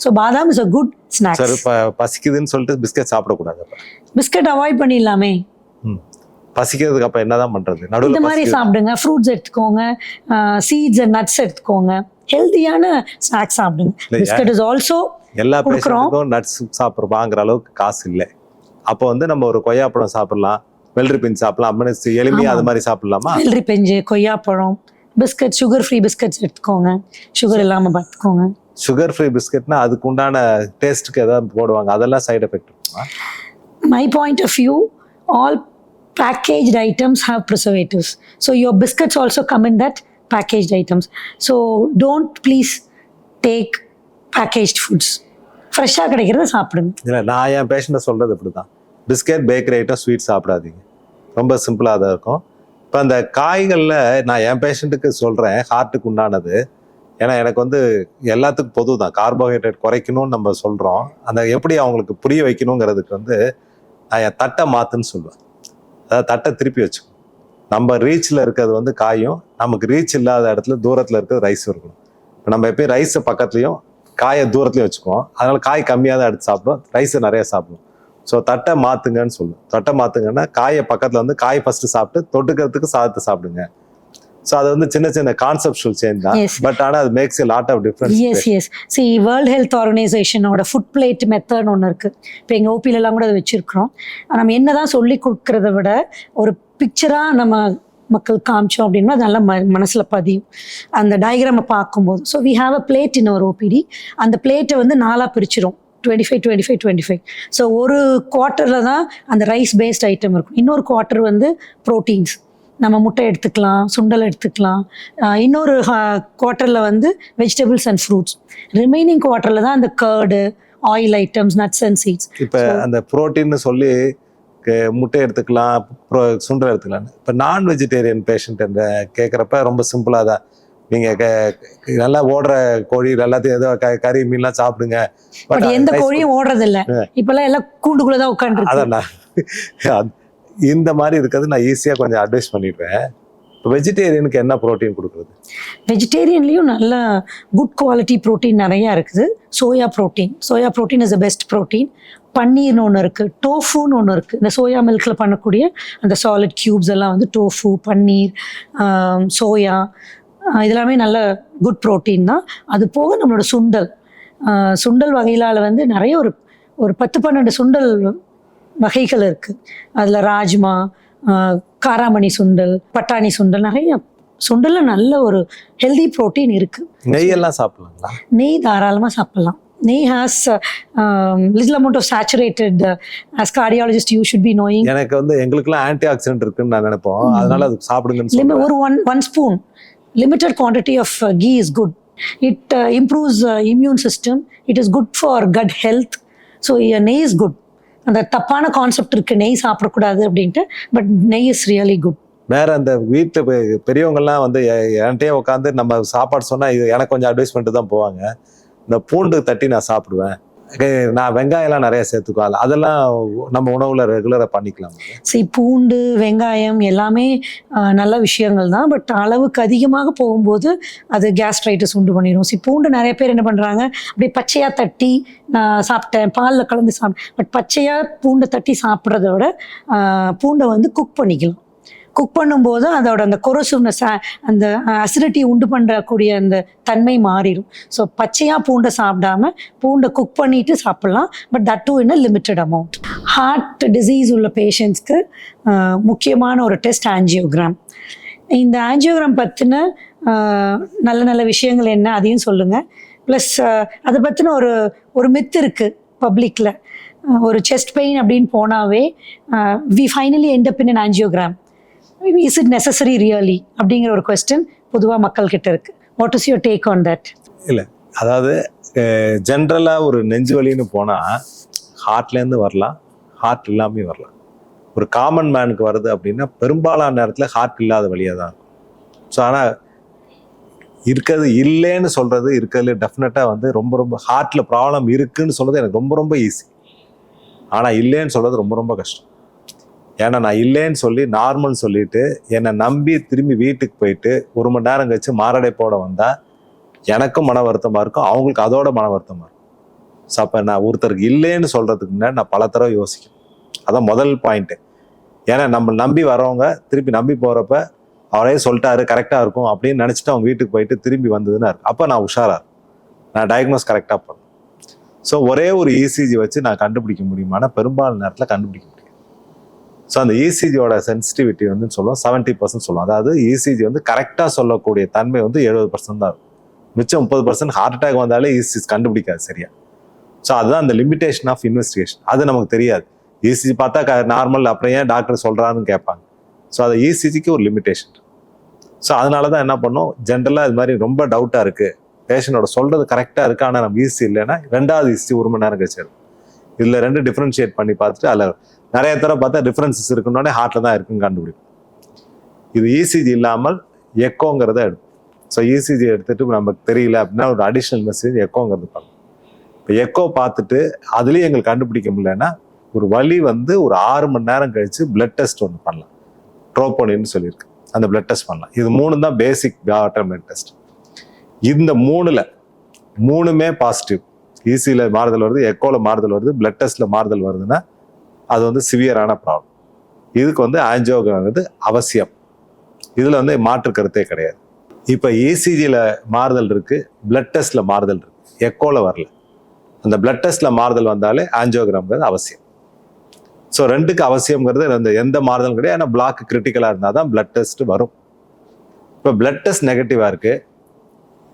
ஸோ பாதாம் இஸ் அ குட் ஸ்நாக்ஸ். பசிக்குதுன்னு சொல்லிட்டு பிஸ்கட் சாப்பிடக்கூடாது. Biscuit avoid பண்ணிடலாமே. பசிக்கிறதுக்கு அப்போ என்னதான் பண்றது? இந்த மாதிரி சாப்பிடுங்க, ஃப்ரூட்ஸ் எடுத்துக்கோங்க, சீட்ஸ் அண்ட் நட்ஸ் எடுத்துக்கோங்க, ஹெல்த்தியான ஸ்நாக்ஸ் சாப்பிடுங்க. பிஸ்கட் இஸ் ஆல்சோ எல்லா பேஷண்ட்டுக்கும் நட்ஸ் வாங்குற அளவுக்கு காசு இல்லை. அப்போ வந்து நம்ம ஒரு கொய்யாப்பழம் சாப்பிடலாம், வெள்ளரி பிஞ்சு சாப்பிடலாம், அப்படின்னு எளிமையாக அது மாதிரி சாப்பிடலாமா? வெள்ளரி பிஞ்சு, கொய்யாப்பழம், பிஸ்கட், சுகர் ஃப்ரீ பிஸ்கட்ஸ் எடுத்துக்கோங்க, சுகர் இல்லாமல் பார்த்துக்கோங்க. சுகர் ஃப்ரீ பிஸ்கட்னா அதுக்கு உண்டான டேஸ்ட்டுக்கு ஏதாவது போடுவாங்க, அதெல்லாம் சைடு எஃபெக்ட் இருக்குமா? My point of view, all packaged items have preservatives. So your biscuits also come in that packaged items. So don't please take packaged foods. ஃப்ரெஷ்ஷாக கிடைக்கிறத சாப்பிடுங்க. இல்லை, நான் என் பேஷண்ட்டை சொல்கிறது இப்படி தான். பிஸ்கட், பேக்கரி ஐட்டம், ஸ்வீட் சாப்பிடாதீங்க. ரொம்ப சிம்பிளாக தான் இருக்கும். இப்போ அந்த காய்களில் நான் என் பேஷண்ட்டுக்கு சொல்கிறேன், ஹார்ட்டுக்கு உண்டானது. ஏன்னா எனக்கு வந்து எல்லாத்துக்கும் பொது தான், கார்போஹைட்ரேட் குறைக்கணும்னு நம்ம சொல்கிறோம். அந்த எப்படி அவங்களுக்கு புரிய வைக்கணுங்கிறதுக்கு வந்து நான் என் தட்டை மாற்றுன்னு சொல்லுவேன். அதாவது தட்டை திருப்பி வச்சுக்கணும். நம்ம ரீச்சில் இருக்கிறது வந்து காயும், நமக்கு ரீச் இல்லாத இடத்துல தூரத்தில் இருக்கிறது ரைஸும் இருக்கணும். இப்போ நம்ம எப்பயும் ரைஸை பக்கத்துலையும் காயை தூரத்துலையும் வச்சுக்குவோம். அதனால காய் கம்மியாக தான் எடுத்து சாப்பிடுவோம், ரைஸை நிறைய சாப்பிடுவோம். ஸோ தட்டை மாற்றுங்கன்னு சொல்லுவோம். தட்டை மாற்றுங்கன்னா காயை பக்கத்தில் வந்து காய் ஃபஸ்ட்டு சாப்பிட்டு தொட்டுக்கிறதுக்கு சாதத்தை சாப்பிடுங்க. ஸோ அது வந்து சின்ன சின்ன கான்செப்சுவல் சேஞ்ச் தான். பட் ஆனால் அது makes a lot of difference. Yes. See, world health ஆர்கனைசேஷனோட ஃபுட் பிளேட் மெத்தட்னு ஒன்று இருக்குது. இப்போ எங்கள் ஓபிலெலாம் கூட அதை வச்சுருக்கிறோம். நம்ம என்ன தான் சொல்லி கொடுக்குறத விட ஒரு பிக்சராக நம்ம மக்கள் காமிச்சோம் அப்படின்னா அது நல்லா மனசில் பதியும் அந்த டயக்ராமை பார்க்கும்போது. So we have a plate in our OPD. அந்த பிளேட்டை வந்து 4ஆக பிரிச்சிரும், 25. ஸோ ஒரு குவார்ட்டரில் தான் அந்த ரைஸ் பேஸ்ட் ஐட்டம் இருக்கும். இன்னொரு குவார்ட்டர் வந்து ப்ரோட்டீன்ஸ், நம்ம முட்டை எடுத்துக்கலாம், சுண்டல் எடுத்துக்கலாம். இன்னொரு குவார்ட்டரில் வந்து வெஜிடபிள்ஸ் அண்ட் ஃப்ரூட்ஸ். ரிமைனிங் குவார்ட்டரில் தான் அந்த curd, oil items, nuts and seeds. இப்போ அந்த ப்ரோட்டீன்னு சொல்லி முட்டை எடுத்துக்கலாம், சுண்டல் எடுத்துக்கலாம். இப்போ நான் வெஜிடேரியன் பேஷண்ட் என்ற கேட்குறப்ப ரொம்ப சிம்பிளாக தான், நீங்கள் நல்லா ஓடுற கோழி எல்லாத்தையும் ஏதோ கறி மீன்லாம் சாப்பிடுங்க. பட் எந்த கோழியும் ஓடுறதில்ல, இப்போல்லாம் எல்லாம் கூண்டுக்குள்ளே தான் உட்காந்துருக்கு. அதான் இந்த மாதிரி இருக்கிறது நான் ஈஸியாக கொஞ்சம் அட்வைஸ் பண்ணிடுவேன். வெஜிடேரியனுக்கு என்ன ப்ரோட்டீன் கொடுக்குறது? வெஜிடேரியன்லேயும் நல்ல குட் குவாலிட்டி ப்ரோட்டீன் நிறையா இருக்குது. Soya protein is the best protein. பன்னீர்னு ஒன்று இருக்குது, டோஃபுன்னு ஒன்று இருக்குது. இந்த சோயா மில்கில் பண்ணக்கூடிய அந்த சாலிட் க்யூப்ஸ் எல்லாம் வந்து டோஃபு, பன்னீர், சோயா, இதெல்லாமே நல்ல குட் ப்ரோட்டீன் தான். அது போக நம்மளோட சுண்டல் வகையிலால் வந்து நிறைய ஒரு 10-12 சுண்டல் வகைகள் இருக்குது. அதில் ராஜ்மா, காராமணி சுண்டல், பட்டாணி சுண்டல், நிறைய சுண்டல்ல நல்ல ஒரு ஹெல்தி ப்ரோட்டீன் இருக்குது. நெய்யெல்லாம் சாப்பிடலாங்களா? நெய் தாராளமாக சாப்பிடலாம். நெய் has little amount of saturated, as cardiologist you should be knowing. எனக்கு வந்து எங்களுக்குலாம் ஆன்டி ஆக்சிடென்ட் இருக்குன்னு நான் நினைப்போம், அதனால அது சாப்பிடுங்கன்னு சொல்லுவேன். ஒரு one spoon limited quantity of ghee is good. It improves immune system. It is good for gut health. So நெய் is good. அந்த தப்பான கான்செப்ட் இருக்கு நெய் சாப்பிடக்கூடாது அப்படின்ட்டு, பட் நெய் இஸ் ரியலி குட். வேற அந்த வீட்டு பெரியவங்கெல்லாம் வந்து என்கிட்டயே உட்காந்து நம்ம சாப்பாடு சொன்னா இது எனக்கு கொஞ்சம் அட்வைஸ் பண்ணிட்டு தான் போவாங்க. இந்த பூண்டு தட்டி நான் சாப்பிடுவேன், நான் வெங்காயம்லாம் நிறைய சேர்த்துக்குவேன், அதெல்லாம் நம்ம உணவுல ரெகுலரா பண்ணிக்கலாம். சரி, பூண்டு வெங்காயம் எல்லாமே நல்ல விஷயங்கள் தான், பட் அளவுக்கு அதிகமாக போகும்போது அது கேஸ்ட்ரைட்டிஸ் உண்டு பண்ணிடும். சரி, பூண்டு நிறைய பேர் என்ன பண்ணுறாங்க, அப்படியே பச்சையாக தட்டி நான் சாப்பிட்டேன், பாலில் கலந்து சாப்பிட்டேன். பட் பச்சையாக பூண்டை தட்டி சாப்பிட்றத விட பூண்டை வந்து குக் பண்ணிக்கலாம். குக் பண்ணும்போது அதோட அந்த கொரோசிவ்னஸ், அந்த அசிடிட்டி உண்டு பண்ணுறக்கூடிய அந்த தன்மை மாறிடும். ஸோ பச்சையாக பூண்டை சாப்பிடாம பூண்டை குக் பண்ணிட்டு சாப்பிட்லாம், but that too in a limited amount. Heart disease உள்ள பேஷண்ட்ஸ்க்கு முக்கியமான ஒரு டெஸ்ட் ஆஞ்சியோகிராம். இந்த ஆஞ்சியோகிராம் பற்றின நல்ல நல்ல விஷயங்கள் என்ன அதையும் சொல்லுங்கள். ப்ளஸ் அதை பற்றின ஒரு மித்து இருக்குது பப்ளிக்கில். ஒரு செஸ்ட் பெயின் அப்படின்னு போனாவே we finally end up in an angiogram. Is it necessary really அப்படிங்கிற ஒரு கொஸ்டின் பொதுவாக மக்கள்கிட்ட இருக்கு. What is your take on that? இல்லை, அதாவது ஜென்ரலாக ஒரு நெஞ்சு வலின்னு போனால் ஹார்ட்லேருந்து வரலாம், ஹார்ட் இல்லாமல் வரலாம். ஒரு காமன் மேனுக்கு வருது அப்படின்னா பெரும்பாலான நேரத்தில் ஹார்ட் இல்லாத வழியாக தான் இருக்கும். ஸோ ஆனால் இருக்கிறது இல்லைன்னு சொல்கிறது இருக்கிறதுல டெஃபினட்டாக வந்து ரொம்ப ஹார்ட்டில் ப்ராப்ளம் இருக்குதுன்னு சொல்கிறது எனக்கு ரொம்ப ஈஸி. ஆனால் இல்லைன்னு சொல்கிறது ரொம்ப கஷ்டம். ஏன்னா நான் இல்லைன்னு சொல்லி நார்மல்னு சொல்லிட்டு என்னை நம்பி திரும்பி வீட்டுக்கு போயிட்டு 1 மணி நேரம் கழிச்சு மாரடைப்போட வந்தால் எனக்கும் மன வருத்தமாக இருக்கும், அவங்களுக்கு அதோட மன வருத்தமாக இருக்கும். ஸோ அப்போ நான் ஒருத்தருக்கு இல்லைன்னு சொல்கிறதுக்கு முன்னாடி நான் பல தடவை யோசிக்கணும். அதான் முதல் பாயிண்ட்டு. ஏன்னா நம்ம நம்பி வரவங்க திருப்பி நம்பி போகிறப்ப அவரே சொல்லிட்டாரு கரெக்டாக இருக்கும் அப்படின்னு நினச்சிட்டு அவங்க வீட்டுக்கு போயிட்டு திரும்பி வந்ததுன்னா இருக்கும். அப்போ நான் உஷாராக இருக்கும், நான் டயக்னோஸ் கரெக்டாக பண்ணணும். ஸோ ஒரே ஒரு இசிஜி வச்சு நான் கண்டுபிடிக்க முடியுமானா பெரும்பாலான நேரத்தில் கண்டுபிடிக்க முடியும். ஸோ அந்த இசிஜியோட சென்சிட்டிவிட்டி வந்து சொல்லுவோம் 70% சொல்லுவோம். அதாவது இசிஜி வந்து கரெக்டாக சொல்லக்கூடிய தன்மை வந்து 70% தான் இருக்கும். மிச்சம் 30% ஹார்ட் அட்டாக் வந்தாலே இசிஜி கண்டுபிடிக்காது சரியா. ஸோ அதுதான் அந்த லிமிடேஷன் ஆஃப் இன்வெஸ்டிகேஷன். அது நமக்கு தெரியாது. இசிஜி பார்த்தா நார்மல், அப்புறம் ஏன் டாக்டர் சொல்கிறான்னு கேட்பாங்க. ஸோ அது இசிஜிக்கு ஒரு லிமிடேஷன். ஸோ அதனால தான் என்ன பண்ணோம், ஜென்ரலாக இது மாதிரி ரொம்ப டவுட்டாக இருக்குது, பேஷண்டோட சொல்கிறது கரெக்டாக இருக்குது, ஆனால் நம்ம ஈஸி இல்லைன்னா 2வது ஈஸி 1 மணி நேரம் கழிச்சு இருக்கும். இதில் 2 டிஃப்ரென்ஷியேட் பண்ணி பார்த்துட்டு அதில் நிறைய தடவை பார்த்தா டிஃப்ரென்சஸ் இருக்குன்னொடனே ஹார்ட்டில் தான் இருக்குன்னு கண்டுபிடிக்கும். இது இசிஜி இல்லாமல் எக்கோங்கிறத எடுக்கும். ஸோ இசிஜி எடுத்துட்டு நமக்கு தெரியல அப்படின்னா ஒரு அடிஷ்னல் மெசேஜ் எக்கோங்கிறது பண்ணணும். இப்போ எக்கோ பார்த்துட்டு அதுலேயும் எங்களுக்கு கண்டுபிடிக்க முடியலன்னா ஒரு வலி வந்து ஒரு 6 மணி நேரம் கழிச்சு பிளட் டெஸ்ட் ஒன்று பண்ணலாம். ட்ரோபோனின்னு சொல்லியிருக்கு, அந்த பிளட் டெஸ்ட் பண்ணலாம். இது 3 தான் பேசிக் பிளட் டெஸ்ட். இந்த 3மே பாசிட்டிவ். இசியில் மாறுதல் வருது, எக்கோவில் மாறுதல் வருது, பிளட் டெஸ்ட்டில் மாறுதல் வருதுன்னா அது வந்து சிவியரான ப்ராப்ளம். இதுக்கு வந்து ஆஞ்சியோகிராம் வந்து அவசியம். இதில் வந்து மாற்று கருத்தே கிடையாது. இப்போ இசிஜியில் மாறுதல் இருக்குது, பிளட் டெஸ்ட்டில் மாறுதல் இருக்குது, எக்கோவில் வரல. அந்த பிளட் டெஸ்ட்டில் மாறுதல் வந்தாலே ஆஞ்சியோகிராம்ங்கிறது அவசியம். ஸோ 2க்கு அவசியங்கிறது அந்த எந்த மாறுதலும் கிடையாது. ஏன்னா பிளாக் கிரிட்டிக்கலாக இருந்தால் தான் பிளட் டெஸ்ட் வரும். இப்போ பிளட் டெஸ்ட் நெகட்டிவாக இருக்குது,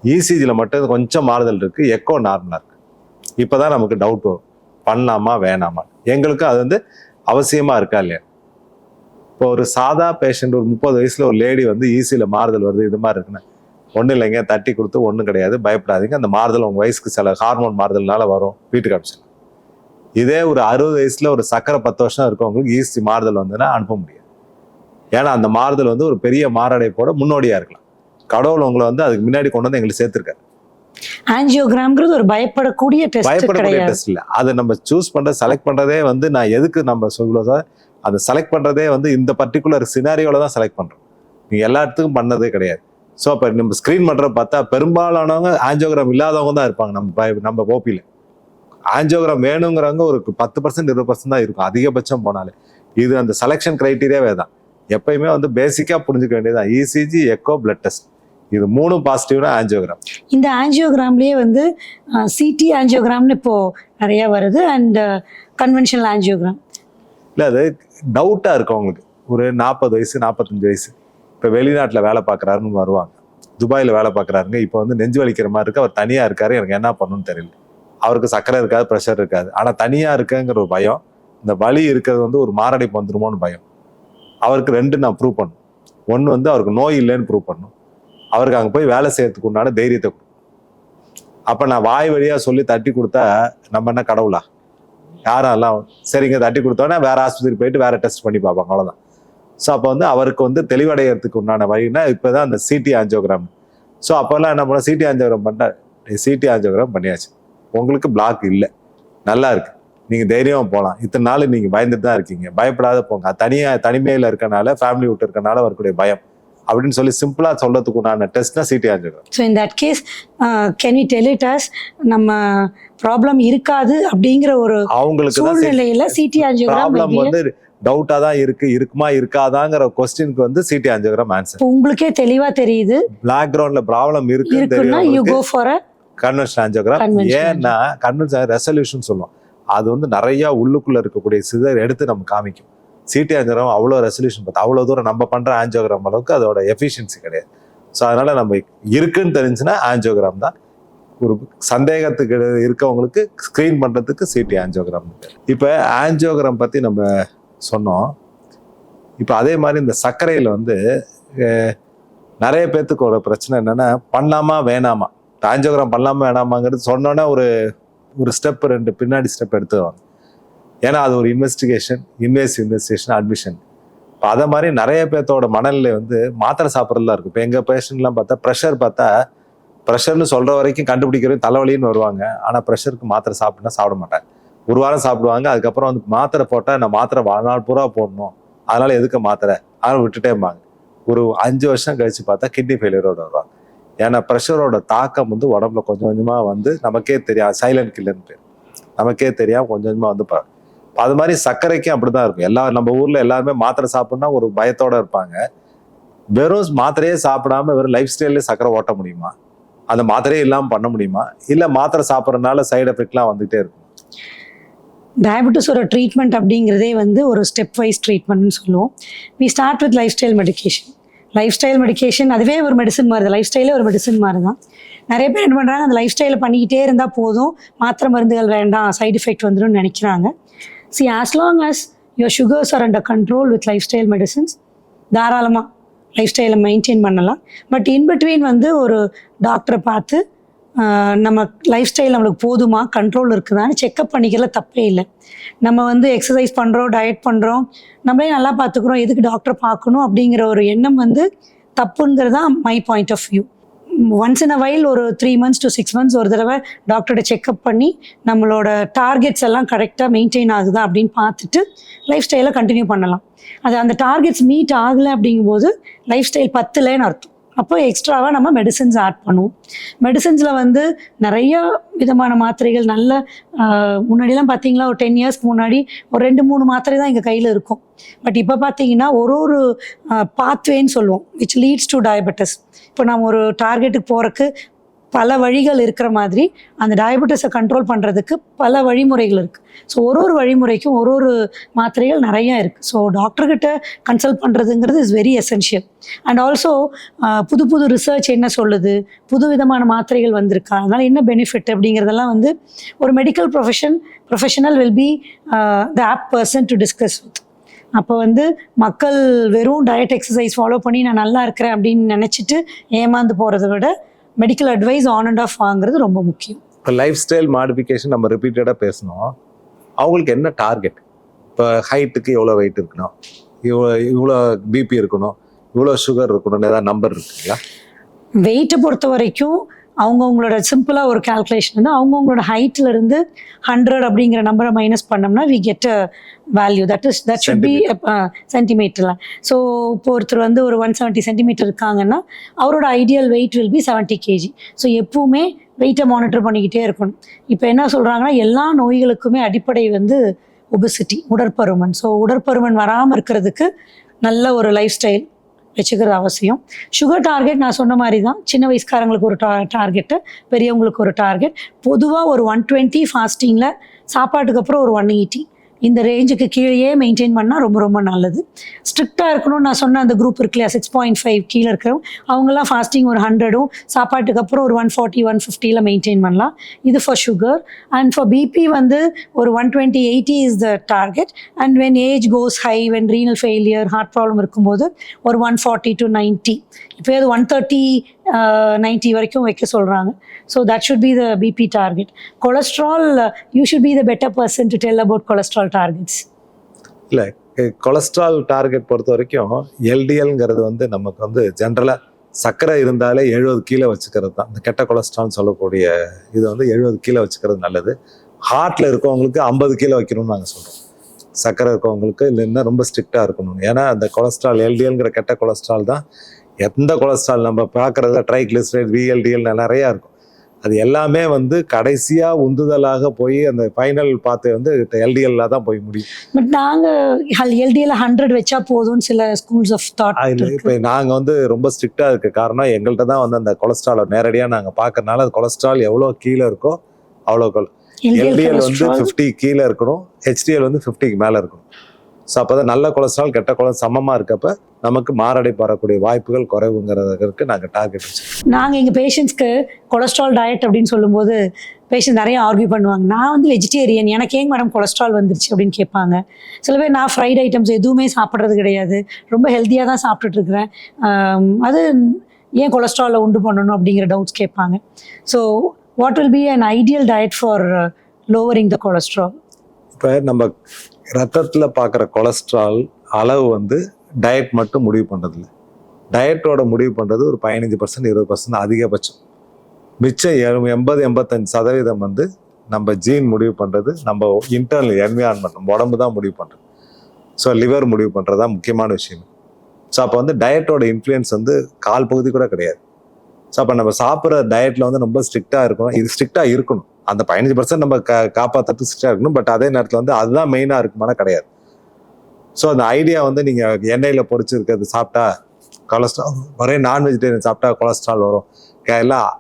இசிஜியில் மட்டும் கொஞ்சம் மாறுதல் இருக்குது, எக்கோ நார்மலாக இருக்குது. இப்போ தான் நமக்கு டவுட் வரும், பண்ணலாமா வேணாமா. எங்களுக்கு அது வந்து அவசியமாக இருக்கா இல்லையா. இப்போ ஒரு சாதா பேஷண்ட், ஒரு 30 வயசுல ஒரு லேடி வந்து ஈஸியில் மாறுதல் வருது, இது மாதிரி இருக்குன்னா ஒன்றும் இல்லைங்க, தட்டி கொடுத்து ஒன்றும் கிடையாது, பயப்படாதீங்க, அந்த மாறுதல் உங்கள் வயசுக்கு சில ஹார்மோன் மாறுதல்னால வரும், வீட்டுக்கு அனுப்பிச்சிடலாம். இதே ஒரு 60 வயசுல ஒரு சக்கரை 10 வருஷம் இருக்கவங்களுக்கு ஈஸி மாறுதல் வந்துன்னா அனுப்ப முடியாது. ஏன்னா அந்த மாறுதல் வந்து ஒரு பெரிய மாரடைப்போட முன்னோடியாக இருக்கலாம். கடவுள் உங்களை வந்து அதுக்கு முன்னாடி கொண்டு வந்து எங்களுக்கு சேர்த்துருக்காரு. ஆஞ்சியோகிராம்ங்கிறது ஒரு பயப்படக்கூடிய டெஸ்ட் இல்ல. அதை நம்ம சூஸ் பண்றது, செலக்ட் பண்றதே வந்து நான் எதுக்கு நம்ம சொல்லுவோம், அதை செலக்ட் பண்றதே வந்து இந்த பர்டிகுலர் சினாரியோல தான் செலக்ட் பண்றோம். நீங்கள் எல்லா இடத்துக்கும் பண்ணதே கிடையாது. ஸோ அப்போ நம்ம ஸ்க்ரீன் பண்ணுற பார்த்தா பெரும்பாலானவங்க ஆஞ்சியோகிராம் இல்லாதவங்க தான் இருப்பாங்க நம்ம ஓபியில். ஆஞ்சியோகிராம் வேணுங்கிறவங்க ஒரு 10% 20% தான் இருக்கும் அதிகபட்சம் போனாலே. இது அந்த செலெக்ஷன் கிரைட்டீரியாவே தான். எப்பயுமே வந்து பேசிக்காக புரிஞ்சுக்க வேண்டியதுதான் இசிஜி, எக்கோ, பிளட் டெஸ்ட், இது 3 பாசிட்டிவ்னா ஆஞ்சியோகிராம். இந்த ஆஞ்சியோகிராம்லேயே வந்து சிடி ஆஞ்சியோகிராம்னு இப்போ நிறைய வருது அண்ட் கன்வென்ஷனல் ஆஞ்சியோகிராம். இல்லை அது டவுட்டாக இருக்கும் அவங்களுக்கு. ஒரு 40 வயசு 45 வயசு இப்போ வெளிநாட்டில் வேலை பார்க்குறாருன்னு வருவாங்க, துபாயில் வேலை பார்க்குறாருங்க. இப்போ வந்து நெஞ்சு வலிக்கிற மாதிரி இருக்குது, அவர் தனியாக இருக்காரு, எனக்கு என்ன பண்ணணும்னு தெரியல. அவருக்கு சர்க்கரை இருக்காது, ப்ரெஷர் இருக்காது, ஆனால் தனியாக இருக்குங்கிற ஒரு பயம், இந்த வலி இருக்கிறது வந்து ஒரு மாரடைப்பு வந்துருமோன்னு பயம். அவருக்கு 2 நான் ப்ரூவ் பண்ணணும். ஒன்று வந்து அவருக்கு நோய் இல்லைன்னு ப்ரூவ் பண்ணணும், அவருக்கு அங்கே போய் வேலை செய்யறதுக்கு உண்டான தைரியத்தை கொடுக்கும். அப்போ நான் வாய் வழியாக சொல்லி தட்டி கொடுத்தா நம்ம என்ன கடவுளா? யாரும் எல்லாம் சரிங்க தட்டி கொடுத்தோன்னா வேற ஆஸ்பத்திரி போயிட்டு வேற டெஸ்ட் பண்ணி பார்ப்பாங்க, அவ்வளோதான். ஸோ அப்போ வந்து அவருக்கு வந்து தெளிவடைகிறதுக்கு உண்டான வழின்னா இப்போ தான் அந்த சிடி ஆஞ்சியோகிராம். ஸோ அப்போல்லாம் என்ன பண்ண, சிடி ஆஞ்சியோகிராம் பண்ணால் சிடி ஆஞ்சியோகிராம் பண்ணியாச்சு, உங்களுக்கு பிளாக் இல்லை, நல்லா இருக்கு, நீங்கள் தைரியமாக போகலாம், இத்தனை நாள் நீங்கள் பயந்துட்டு தான் இருக்கீங்க, பயப்படாத போங்க, தனிமையில் இருக்கனால, ஃபேமிலி விட்டு இருக்கனால வரக்கூடிய பயம் அப்படின்னு சொல்லி சிம்பிளாக சொல்றதுக்கு உண்டான டெஸ்ட் தான் CT angiogram. So in that case can we tell it as நம்ம ப்ராப்ளம் இருக்காது அப்படிங்கிற ஒரு அவங்களுக்கு சூழ்நிலையில சிடி ஆஞ்சியோகிராம் ப்ராப்ளம் வந்து டவுட்டா தான் இருக்குமா இருக்காதாங்கிற கொஸ்டினுக்கு வந்து சிடி ஆஞ்சியோகிராம் ஆன்சர். உங்களுக்கே தெளிவா தெரியுது பேக்ரவுண்ட்ல ப்ராப்ளம் இருக்குன்னு இருக்குன்னா you go for a conventional angiogram. ஏன்னா கன்வென்ஷனல் ரெசல்யூஷன் சொல்லுவோம், அது வந்து நிறைய உள்ளுக்குள்ள இருக்கக்கூடிய சிதர் எடுத்து நம்ம காமிக்கும். சிடி ஆஞ்சியோகிராம் அவ்வளோ ரெசல்யூஷன் பார்த்து அவ்வளோ தூரம் நம்ம பண்ற ஆஞ்சியோகிராம் அளவுக்கு அதோட எஃபிஷியன்சி கிடையாது. ஸோ அதனால நம்ம இருக்குன்னு தெரிஞ்சுன்னா ஆஞ்சியோகிராம் தான். ஒரு சந்தேகத்துக்கு இருக்கவங்களுக்கு ஸ்க்ரீன் பண்றதுக்கு சிடி ஆஞ்சியோகிராம். இப்போ ஆஞ்சியோகிராம் பத்தி நம்ம சொன்னோம். இப்போ அதே மாதிரி இந்த சர்க்கரையில் வந்து நிறைய பேர்த்துக்கு ஒரு பிரச்சனை என்னன்னா, பண்ணலாமா வேணாமா, ஆஞ்சியோகிராம் பண்ணலாமா வேணாமாங்கிறது சொன்னோன்னே ஒரு ஸ்டெப் 2 பின்னாடி ஸ்டெப் எடுத்துவாங்க. ஏன்னா அது ஒரு இன்வெஸ்டிகேஷன், அட்மிஷன். இப்போ அதை மாதிரி நிறைய பேர்த்தோட மனநிலை வந்து மாத்திரை சாப்பிட்றதுலாம் இருக்கும். இப்போ எங்கள் பேஷண்ட்லாம் பார்த்தா ப்ரெஷர்னு சொல்கிற வரைக்கும் கண்டுபிடிக்கிறது தலைவலின்னு வருவாங்க. ஆனால் ப்ரெஷருக்கு மாத்திரை சாப்பிட மாட்டாங்க. ஒரு வாரம் சாப்பிடுவாங்க, அதுக்கப்புறம் வந்து மாத்திரை போட்டால் நான் மாத்திரை வாழ்நாள் பூரா போடணும், அதனால எதுக்கு மாத்திரை, அதனால விட்டுட்டேம்பாங்க. ஒரு 5 வருஷம் கழிச்சு பார்த்தா கிட்னி ஃபெயிலியரோட வருவாங்க. ஏன்னா ப்ரெஷரோட தாக்கம் வந்து உடம்புல கொஞ்சம் கொஞ்சமாக வந்து நமக்கே தெரியும், சைலண்ட் கில்லர்னு பேர், நமக்கே தெரியாம கொஞ்சம் கொஞ்சமாக வந்து அது மாதிரி சர்க்கரைக்கும் அப்படிதான் இருக்கும். நம்ம ஊர்ல எல்லாருமே மாத்திரை சாப்பிட்னா ஒரு பயத்தோட இருப்பாங்க. வெறும் மாத்திரையே சாப்பிடாம வெறும் லைஃப் ஸ்டைல்லே சர்க்கரை ஓட்ட முடியுமா? அந்த மாத்திரையே இல்லாமல் பண்ண முடியுமா? இல்லை மாத்திரை சாப்பிட்றதுனால சைடு எஃபெக்ட்லாம் வந்துகிட்டே இருக்கும். டயபெட்டிஸோட ட்ரீட்மெண்ட் அப்படிங்கிறதே வந்து ஒரு ஸ்டெப் வைஸ் ட்ரீட்மெண்ட்னு சொல்லுவோம். We start with lifestyle medication. அதுவே ஒரு மெடிசன் மாதிரி தான், லைஃப் ஸ்டைலே ஒரு மெடிசன் மாதிரி தான். நிறைய பேர் என்ன பண்ணுறாங்க, அந்த லைஃப் ஸ்டைலை பண்ணிக்கிட்டே இருந்தால் போதும், மாத்திரை மருந்துகள் வேண்டாம், சைடு எஃபெக்ட் வந்துடும் நினைக்கிறாங்க. See, as long as your sugars are under control with lifestyle medicines, தாராளமாக லைஃப் ஸ்டைலை மெயின்டைன் பண்ணலாம். பட் இன்பிட்வீன் வந்து ஒரு டாக்டரை பார்த்து நம்ம லைஃப் ஸ்டைல் நம்மளுக்கு போதுமா, கண்ட்ரோல் இருக்குதான்னு செக்அப் பண்ணிக்கிறதுல தப்பே இல்லை. நம்ம வந்து எக்ஸசைஸ் பண்ணுறோம், டயட் பண்ணுறோம், நம்மளே நல்லா பார்த்துக்குறோம், எதுக்கு டாக்டரை பார்க்கணும் அப்படிங்கிற ஒரு எண்ணம் வந்து தப்புங்கிறது தான் my point of view. Once in a while ஒரு 3 months to 6 months ஒரு தடவை டாக்டரோட செக்அப் பண்ணி நம்மளோட டார்கெட்ஸ் எல்லாம் கரெக்டாக மெயின்டைன் ஆகுதா அப்படின்னு பார்த்துட்டு லைஃப் ஸ்டைலை கண்டினியூ பண்ணலாம். அது அந்த டார்கெட்ஸ் மீட் ஆகலை அப்படிங்கும்போது லைஃப் ஸ்டைல் பத்தலைன்னு அர்த்தம். அப்போ எக்ஸ்ட்ராவாக நம்ம மெடிசன்ஸ் ஆட் பண்ணுவோம். மெடிசன்ஸில் வந்து நிறைய விதமான மாத்திரைகள், நல்ல முன்னாடிலாம் பார்த்தீங்களா ஒரு 10 years முன்னாடி ஒரு 2-3 மாத்திரை தான் எங்கள் கையில் இருக்கும். பட் இப்போ பார்த்தீங்கன்னா ஒரு பாத்வேன்னு சொல்லுவோம், விச் லீட்ஸ் டு டயபெட்டிஸ். இப்போ நம்ம ஒரு டார்கெட்டுக்கு போகிறதுக்கு பல வழிகள் இருக்கிற மாதிரி அந்த டயபெட்டிஸை கண்ட்ரோல் பண்ணுறதுக்கு பல வழிமுறைகள் இருக்குது. ஸோ ஒரு வழிமுறைக்கும் ஒரு மாத்திரைகள் நிறையா இருக்குது. ஸோ டாக்டர்கிட்ட கன்சல்ட் பண்ணுறதுங்கிறது is very essential. And also புது ரிசர்ச் என்ன சொல்லுது, புது விதமான மாத்திரைகள் வந்திருக்கா, அதனால் என்ன பெனிஃபிட் அப்படிங்கிறதெல்லாம் வந்து ஒரு medical professional will be the apt person to discuss with. அப்போ வந்து மக்கள் வெறும் டயட் எக்ஸசைஸ் ஃபாலோ பண்ணி நான் நல்லா இருக்கிறேன் அப்படின்னு நினச்சிட்டு ஏமாந்து போகிறத விட medical advice on and half வாங்குறது ரொம்ப முக்கியம். இப்போ லைஃப் ஸ்டைல் மாடிஃபிகேஷன் நம்ம ரிப்பீட்டடாக பேசணும். அவங்களுக்கு என்ன டார்கெட்? இப்போ ஹைட்டுக்கு எவ்வளோ வெயிட் இருக்கணும், இவ்வளோ பிபி இருக்கணும், இவ்வளோ சுகர் இருக்கணும்னு ஏதாவது நம்பர் இருக்குங்களா? வெயிட்டை பொறுத்த வரைக்கும் அவங்கவுங்களோட சிம்பிளாக ஒரு கால்குலேஷன் வந்து அவங்கவுங்களோட ஹைட்லேருந்து 100 அப்படிங்கிற நம்பரை மைனஸ் பண்ணோம்னா we get a value that should be சென்டிமீட்டரில். ஸோ இப்போ ஒருத்தர் வந்து ஒரு 170 சென்டிமீட்டர் இருக்காங்கன்னா அவரோட ideal weight will be 70 kg. So எப்பவுமே வெயிட்டை மானிட்டர் பண்ணிக்கிட்டே இருக்கணும். இப்போ என்ன சொல்கிறாங்கன்னா எல்லா நோய்களுக்குமே அடிப்படை வந்து ஒபெசிட்டி, உடற்பருமன். ஸோ உடற்பருமன் வராமல் இருக்கிறதுக்கு நல்ல ஒரு லைஃப் ஸ்டைல் வச்சுக்கிறது அவசியம். சுகர் டார்கெட் நான் சொன்ன மாதிரி தான், சின்ன வயசுக்காரங்களுக்கு ஒரு டார்கெட்டு, பெரியவங்களுக்கு ஒரு டார்கெட். பொதுவாக ஒரு 120 ஃபாஸ்டிங்கில், சாப்பாட்டுக்கு அப்புறம் ஒரு 180 இந்த ரேஞ்சுக்கு கீழேயே மெயின்டைன் பண்ணால் ரொம்ப ரொம்ப நல்லது. ஸ்ட்ரிக்டாக இருக்கணும்னு நான் சொன்ன அந்த குரூப் இருக்கு இல்லையா, 6.5 கீழே இருக்கிறவங்க, அவங்கெல்லாம் ஃபாஸ்டிங் ஒரு 100ம் சாப்பாட்டுக்கு அப்புறம் ஒரு 140 150 மெயின்டைன் பண்ணலாம். இது for sugar. And for BP வந்து ஒரு 120/80 is the target. And when age goes high, when renal failure, heart problem இருக்கும்போது ஒரு 140 to 90, இப்போ அது 130 90 வரைக்கும் வைக்க சொல்கிறாங்க. So that should be the BP target. Cholesterol, you should be the better person to tell about cholesterol targets. இல்லை, cholesterol target பொறுத்த வரைக்கும் எல்டிஎல்ங்கிறது வந்து நமக்கு வந்து ஜென்ரலாக சர்க்கரை இருந்தாலே 70 கிலோ வச்சுக்கிறது தான். இந்த கெட்ட கொலஸ்ட்ரால்னு சொல்லக்கூடிய இது வந்து 70 கிலோ வச்சுக்கிறது நல்லது. ஹார்ட்டில் இருக்கவங்களுக்கு 50 கிலோ வைக்கணும்னு நாங்கள் சொல்கிறோம். சர்க்கரை இருக்கவங்களுக்கு இல்லைன்னா ரொம்ப ஸ்ட்ரிக்டாக இருக்கணும். ஏன்னா அந்த கொலஸ்ட்ரால் எல்டிஎல்ங்கிற கெட்ட கொலஸ்ட்ரால் தான் எந்த கொலஸ்ட்ரால் நம்ம பார்க்குறத ட்ரைக்ளிசரைட், விஎல்டிஎல் நிறையா இருக்கும். அது எல்லாமே வந்து கடைசியாக உந்துதலாக போய் அந்த ஃபைனல் பார்த்து வந்து எல்டிஎல்ல தான் போய் முடியும். பட் நாங்கள் எல்டிஎல் 100 வச்சா போதும்னு சில ஸ்கூல்ஸ் ஆஃப் தாட். இப்போ நாங்கள் வந்து ரொம்ப ஸ்ட்ரிக்டாக இருக்க காரணம் எங்கள்கிட்ட தான் வந்து அந்த கொலஸ்ட்ராலை நேரடியாக நாங்கள் பார்க்கறதுனால அது கொலஸ்ட்ரால் எவ்வளோ கீழே இருக்கோ அவ்வளோ எல்டிஎல் வந்து 50 கீழே இருக்கணும், ஹெச்டிஎல் வந்து 50க்கு மேலே இருக்கணும். ஸோ அப்போ தான் நல்ல கொலஸ்ட்ரால் கெட்ட கொலஸ்ட்ரால் சமமாக இருக்கப்ப நமக்கு மாரடைப்பு வரக்கூடிய வாய்ப்புகள் குறைவுங்கிறதுக்கு நாங்கள் டார்கெட் வச்சுருக்கோம். நாங்கள் எங்கள் பேஷண்ட்ஸ்க்கு கொலஸ்ட்ரால் டயட் அப்படின்னு சொல்லும்போது பேஷண்ட் நிறைய ஆர்கியூ பண்ணுவாங்க. நான் வந்து வெஜிடேரியன், எனக்கு ஏன் மேடம் கொலஸ்ட்ரால் வந்துருச்சு அப்படின்னு கேட்பாங்க. சில பேர் நான் ஃப்ரைட் ஐட்டம்ஸ் எதுவுமே சாப்பிட்றது கிடையாது, ரொம்ப ஹெல்த்தியாக தான் சாப்பிட்டுட்ருக்குறேன், அது ஏன் கொலஸ்ட்ராலை உண்டு பண்ணணும் அப்படிங்கிற டவுட்ஸ் கேட்பாங்க. So what will be an ideal diet for lowering the cholesterol? இப்போ நம்ம ரத்தத்தில் பார்க்குற கொலஸ்ட்ரால் அளவு வந்து டயட் மட்டும் முடிவு பண்ணுறதில்ல. டயட்டோட முடிவு பண்ணுறது ஒரு 15% 20% அதிகபட்சம். மிச்சம் 80-85% வந்து நம்ம ஜீன் முடிவு பண்ணுறது, நம்ம இன்டர்னல் என்விரான்மெண்ட், நம்ம உடம்பு தான் முடிவு பண்ணுறது. ஸோ லிவர் முடிவு பண்ணுறது தான் முக்கியமான விஷயம். ஸோ அப்போ வந்து டயட்டோட இன்ஃப்ளூயன்ஸ் வந்து கால் பகுதி கூட கிடையாது. ஸோ அப்போ நம்ம சாப்பிட்ற டயட்டில் வந்து ரொம்ப ஸ்ட்ரிக்டாக இருக்கணும். இது ஸ்ட்ரிக்டாக இருக்கணும், அந்த 15% நம்ம காப்பாற்றுறதுக்கு ஸ்ட்ரிக்டாக இருக்கணும். பட் அதே நேரத்தில் வந்து அதுதான் மெயினாக இருக்குமானா கிடையாது. ஸோ அந்த ஐடியா வந்து நீங்கள் எண்ணெயில் பொரிச்சிருக்கிறது சாப்பிட்டா கொலஸ்ட்ரால், ஒரே நான் வெஜிடேரியன் சாப்பிட்டா கொலஸ்ட்ரால் வரும் எல்லாம்,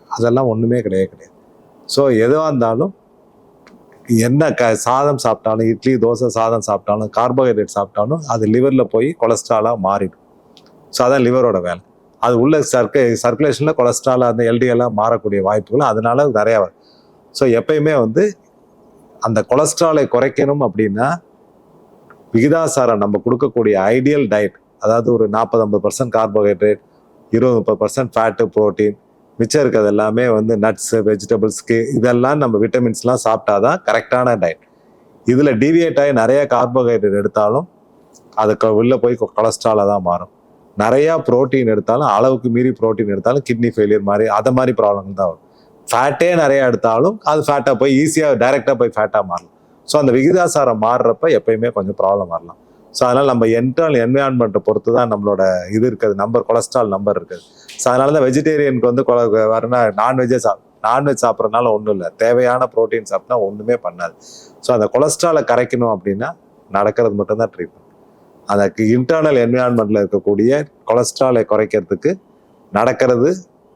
அதெல்லாம் ஒன்றுமே கிடையாது. ஸோ எதுவாக இருந்தாலும் என்ன சாதம் சாப்பிட்டாலும், இட்லி தோசை சாதம் சாப்பிட்டாலும், கார்போஹைட்ரேட் சாப்பிட்டாலும் அது லிவரில் போய் கொலஸ்ட்ராலாக மாறிடும். ஸோ அதான் லிவரோட வேலை. அது உள்ள சர்க்குலேஷனில் கொலஸ்ட்ரால் அந்த எல்டிஎல்லாக மாறக்கூடிய வாய்ப்புகள் அதனால நிறையா வரும். ஸோ எப்பயுமே வந்து அந்த கொலஸ்ட்ராலை குறைக்கணும் அப்படின்னா விகிதாசாரம் நம்ம கொடுக்கக்கூடிய ஐடியல் டயட், அதாவது ஒரு 40-50% கார்போஹைட்ரேட், 20-30% ஃபேட்டு, ப்ரோட்டீன், மிச்சம் இருக்கிறது எல்லாமே வந்து நட்ஸு, வெஜிடபிள்ஸ்க்கு இதெல்லாம் நம்ம விட்டமின்ஸ்லாம் சாப்பிட்டாதான் கரெக்டான டயட். இதில் டீவியேட் ஆகி நிறைய கார்போஹைட்ரேட் எடுத்தாலும் அதுக்கு உள்ளே போய் கொலஸ்ட்ராலாக தான் மாறும். நிறையா ப்ரோட்டீன் எடுத்தாலும், அளவுக்கு மீறி ப்ரோட்டீன் எடுத்தாலும் கிட்னி ஃபெயிலியர் மாதிரி அதை மாதிரி ப்ராப்ளங்கள் தான் வரும். ஃபேட்டே நிறையா எடுத்தாலும் அது ஃபேட்டாக போய் ஈஸியாக டைரெக்டாக போய் ஃபேட்டாக மாறலாம். ஸோ அந்த விகிதாசாரம் மாறுறப்ப எப்பயுமே கொஞ்சம் ப்ராப்ளம் வரலாம். ஸோ அதனால் நம்ம இன்டர்னல் என்விரான்மெண்ட்டை பொறுத்து தான் நம்மளோட இது இருக்குது, நம்பர், கொலஸ்ட்ரால் நம்பர் இருக்குது. ஸோ அதனால தான் வெஜிடேரியனுக்கு வந்து வரனா நான்வெஜ்ஜே நான்வெஜ் சாப்பிட்றதுனால ஒன்றும் இல்லை, தேவையான ப்ரோட்டீன் சாப்பிட்டா ஒன்றுமே பண்ணாது. ஸோ அந்த கொலஸ்ட்ராலை கரைக்கணும் அப்படின்னா நடக்கிறது மட்டும்தான் ட்ரீட்மெண்ட். அந்த இன்டர்னல் என்விரான்மெண்ட்டில் இருக்கக்கூடிய கொலஸ்ட்ராலை குறைக்கிறதுக்கு நடக்கிறது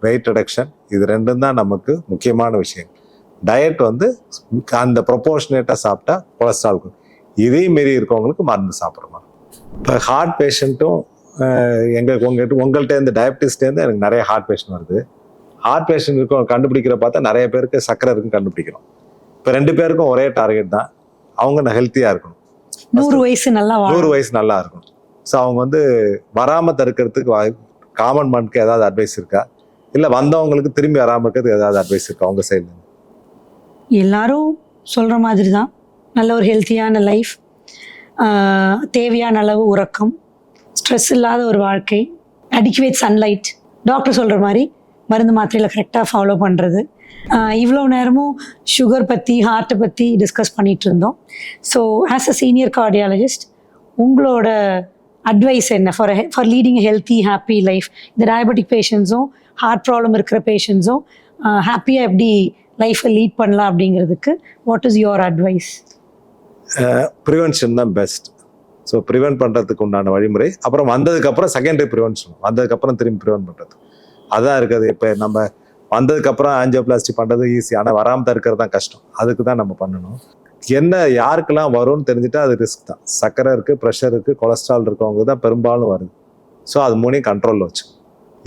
வெயிட் ரிடக்ஷன். இது ரெண்டும் தான் நமக்கு முக்கியமான விஷயம். டயட் வந்து அந்த ப்ரொபோர்ஷனேட்டாக சாப்பிட்டா கொலஸ்ட்ரால், இதையும் மீறி இருக்கவங்களுக்கு மருந்து சாப்பிட்றோம். இப்போ ஹார்ட் பேஷண்ட்டும் உங்கள்கிட்ட இந்த டயபிட்டிஸ்லேருந்து எனக்கு நிறைய ஹார்ட் பேஷண்ட் வருது. ஹார்ட் பேஷண்ட் இருக்கும் கண்டுபிடிக்கிற பார்த்தா நிறைய பேருக்கு சக்கரை இருக்குன்னு கண்டுபிடிக்கிறோம். இப்போ 2 பேருக்கும் ஒரே டார்கெட் தான், அவங்க ஹெல்த்தியாக இருக்கணும், 100 வயசு நல்லா இருக்கணும். ஸோ அவங்க வந்து வராமல் தடுக்கிறதுக்கு காமன் மேனுக்கு ஏதாவது அட்வைஸ் இருக்கா, இல்லை வந்தவங்களுக்கு திரும்பி வராமல் இருக்கிறதுக்கு ஏதாவது அட்வைஸ் இருக்கா உங்கள் சைடில்? எல்லாரும் சொல்கிற மாதிரி தான், நல்ல ஒரு ஹெல்த்தியான லைஃப், தேவையான அளவு உறக்கம், ஸ்ட்ரெஸ் இல்லாத ஒரு வாழ்க்கை, அடிக்குவேட் சன்லைட், டாக்டர் சொல்கிற மாதிரி மருந்து மாத்திரையில் கரெக்டாக ஃபாலோ பண்ணுறது. இவ்வளோ நேரமும் சுகர் பற்றி ஹார்ட்டை பற்றி டிஸ்கஸ் பண்ணிகிட்டு இருந்தோம். So as a senior cardiologist உங்களோட அட்வைஸ் என்ன for leading healthy happy life? இந்த டயபெட்டிக் பேஷண்ட்ஸும் ஹார்ட் ப்ராப்ளம் இருக்கிற பேஷண்ட்ஸும் ஹாப்பியாக எப்படி லைஃப்பை லீட் பண்ணலாம் அப்படிங்கிறதுக்கு what is your advice? Prevention தான் பெஸ்ட். ஸோ ப்ரிவென்ட் பண்ணுறதுக்கு உண்டான வழிமுறை, அப்புறம் வந்ததுக்கப்புறம் செகண்டரி ப்ரிவென்ஷன், வந்ததுக்கப்புறம் திரும்பி ப்ரிவென்ட் பண்ணுறது அதான் இருக்குது. இப்போ நம்ம வந்ததுக்கப்புறம் ஆஞ்சியோபிளாஸ்டி பண்ணுறது ஈஸி, ஆனால் வராமல் தடுக்கிறது தான் கஷ்டம். அதுக்கு தான் நம்ம பண்ணணும். என்ன யாருக்கெல்லாம் வரும்னு தெரிஞ்சுட்டா அது ரிஸ்க் தான். சர்க்கரை இருக்குது, ப்ரெஷர் இருக்குது, கொலஸ்ட்ரால் இருக்கவங்க தான் பெரும்பாலும் வருது. ஸோ அது மூணையும் கண்ட்ரோலில் வச்சு,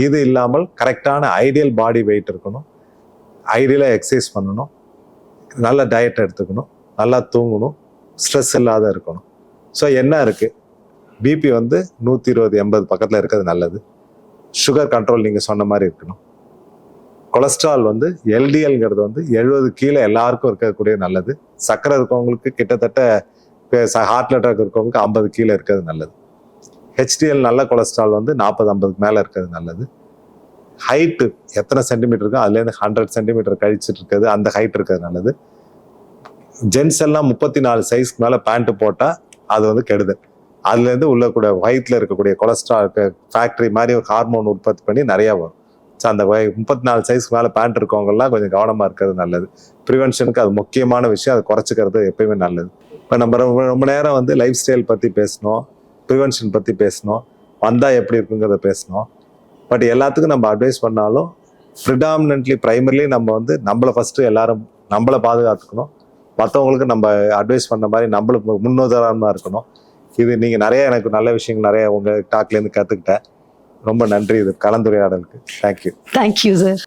இது இல்லாமல் கரெக்டான ஐடியல் பாடி வெயிட் இருக்கணும், ஐடியலாக எக்ஸசைஸ் பண்ணணும், நல்ல டயட் எடுத்துக்கணும், நல்லா தூங்கணும், ஸ்ட்ரெஸ் இல்லாத இருக்கணும். ஸோ என்ன இருக்குது, பிபி வந்து 120/80 பக்கத்தில் இருக்கிறது நல்லது. சுகர் கண்ட்ரோல் நீங்கள் சொன்ன மாதிரி இருக்கணும். கொலஸ்ட்ரால் வந்து எல்டிஎல்ங்கிறது வந்து 70 கீழே எல்லாருக்கும் இருக்கக்கூடிய நல்லது. சர்க்கரை இருக்கவங்களுக்கு கிட்டத்தட்ட ஹார்ட் அட்டாக் இருக்கவங்களுக்கு 50 கீழே இருக்கிறது நல்லது. ஹெச்டிஎல் நல்ல கொலஸ்ட்ரால் வந்து 40-50 மேலே இருக்கிறது நல்லது. ஹைட்டு எத்தனை சென்டிமீட்டர் இருக்கோ அதுலேருந்து 100 சென்டிமீட்டர் கழிச்சிட்டு இருக்கிறது, அந்த ஹைட் இருக்கிறது நல்லது. ஜென்ஸ் எல்லாம் 34 சைஸ்க்கு மேலே பேண்ட்டு போட்டால் அது வந்து கெடுதல். அதுலேருந்து உள்ளக்கூடிய வயிற்றில் இருக்கக்கூடிய கொலஸ்ட்ரால் ஃபேக்ட்ரி மாதிரி ஒரு ஹார்மோன் உற்பத்தி பண்ணி நிறையா வரும். ஸோ அந்த 34 சைஸ்க்கு மேலே பேண்ட் இருக்கவங்கலாம் கொஞ்சம் கவனமாக இருக்கிறது நல்லது. ப்ரிவென்ஷனுக்கு அது முக்கியமான விஷயம், அதை குறைச்சிக்கிறது எப்பயுமே நல்லது. இப்போ நம்ம ரொம்ப நேரம் வந்து லைஃப் ஸ்டைல் பற்றி பேசணும், ப்ரிவென்ஷன் பற்றி பேசணும், வந்தால் எப்படி இருக்குங்கிறத பேசணும். பட் எல்லாத்துக்கும் நம்ம அட்வைஸ் பண்ணாலும் ப்ரிடாமினன்ட்லி ப்ரைமரிலி நம்ம வந்து நம்மளை ஃபஸ்ட்டு எல்லாரும் நம்மளை பாதுகாத்துக்கணும், மற்றவங்களுக்கு நம்ம அட்வைஸ் பண்ண மாதிரி நம்மளுக்கு முன்னுதாரணமாக இருக்கணும். இது நீங்கள் நிறைய எனக்கு நல்ல விஷயங்கள் நிறைய உங்கள் டாக்லேருந்து கற்றுக்கிட்டேன். ரொம்ப நன்றி இது கலந்துரையாடலுக்கு. தேங்க்யூ. Thank you sir.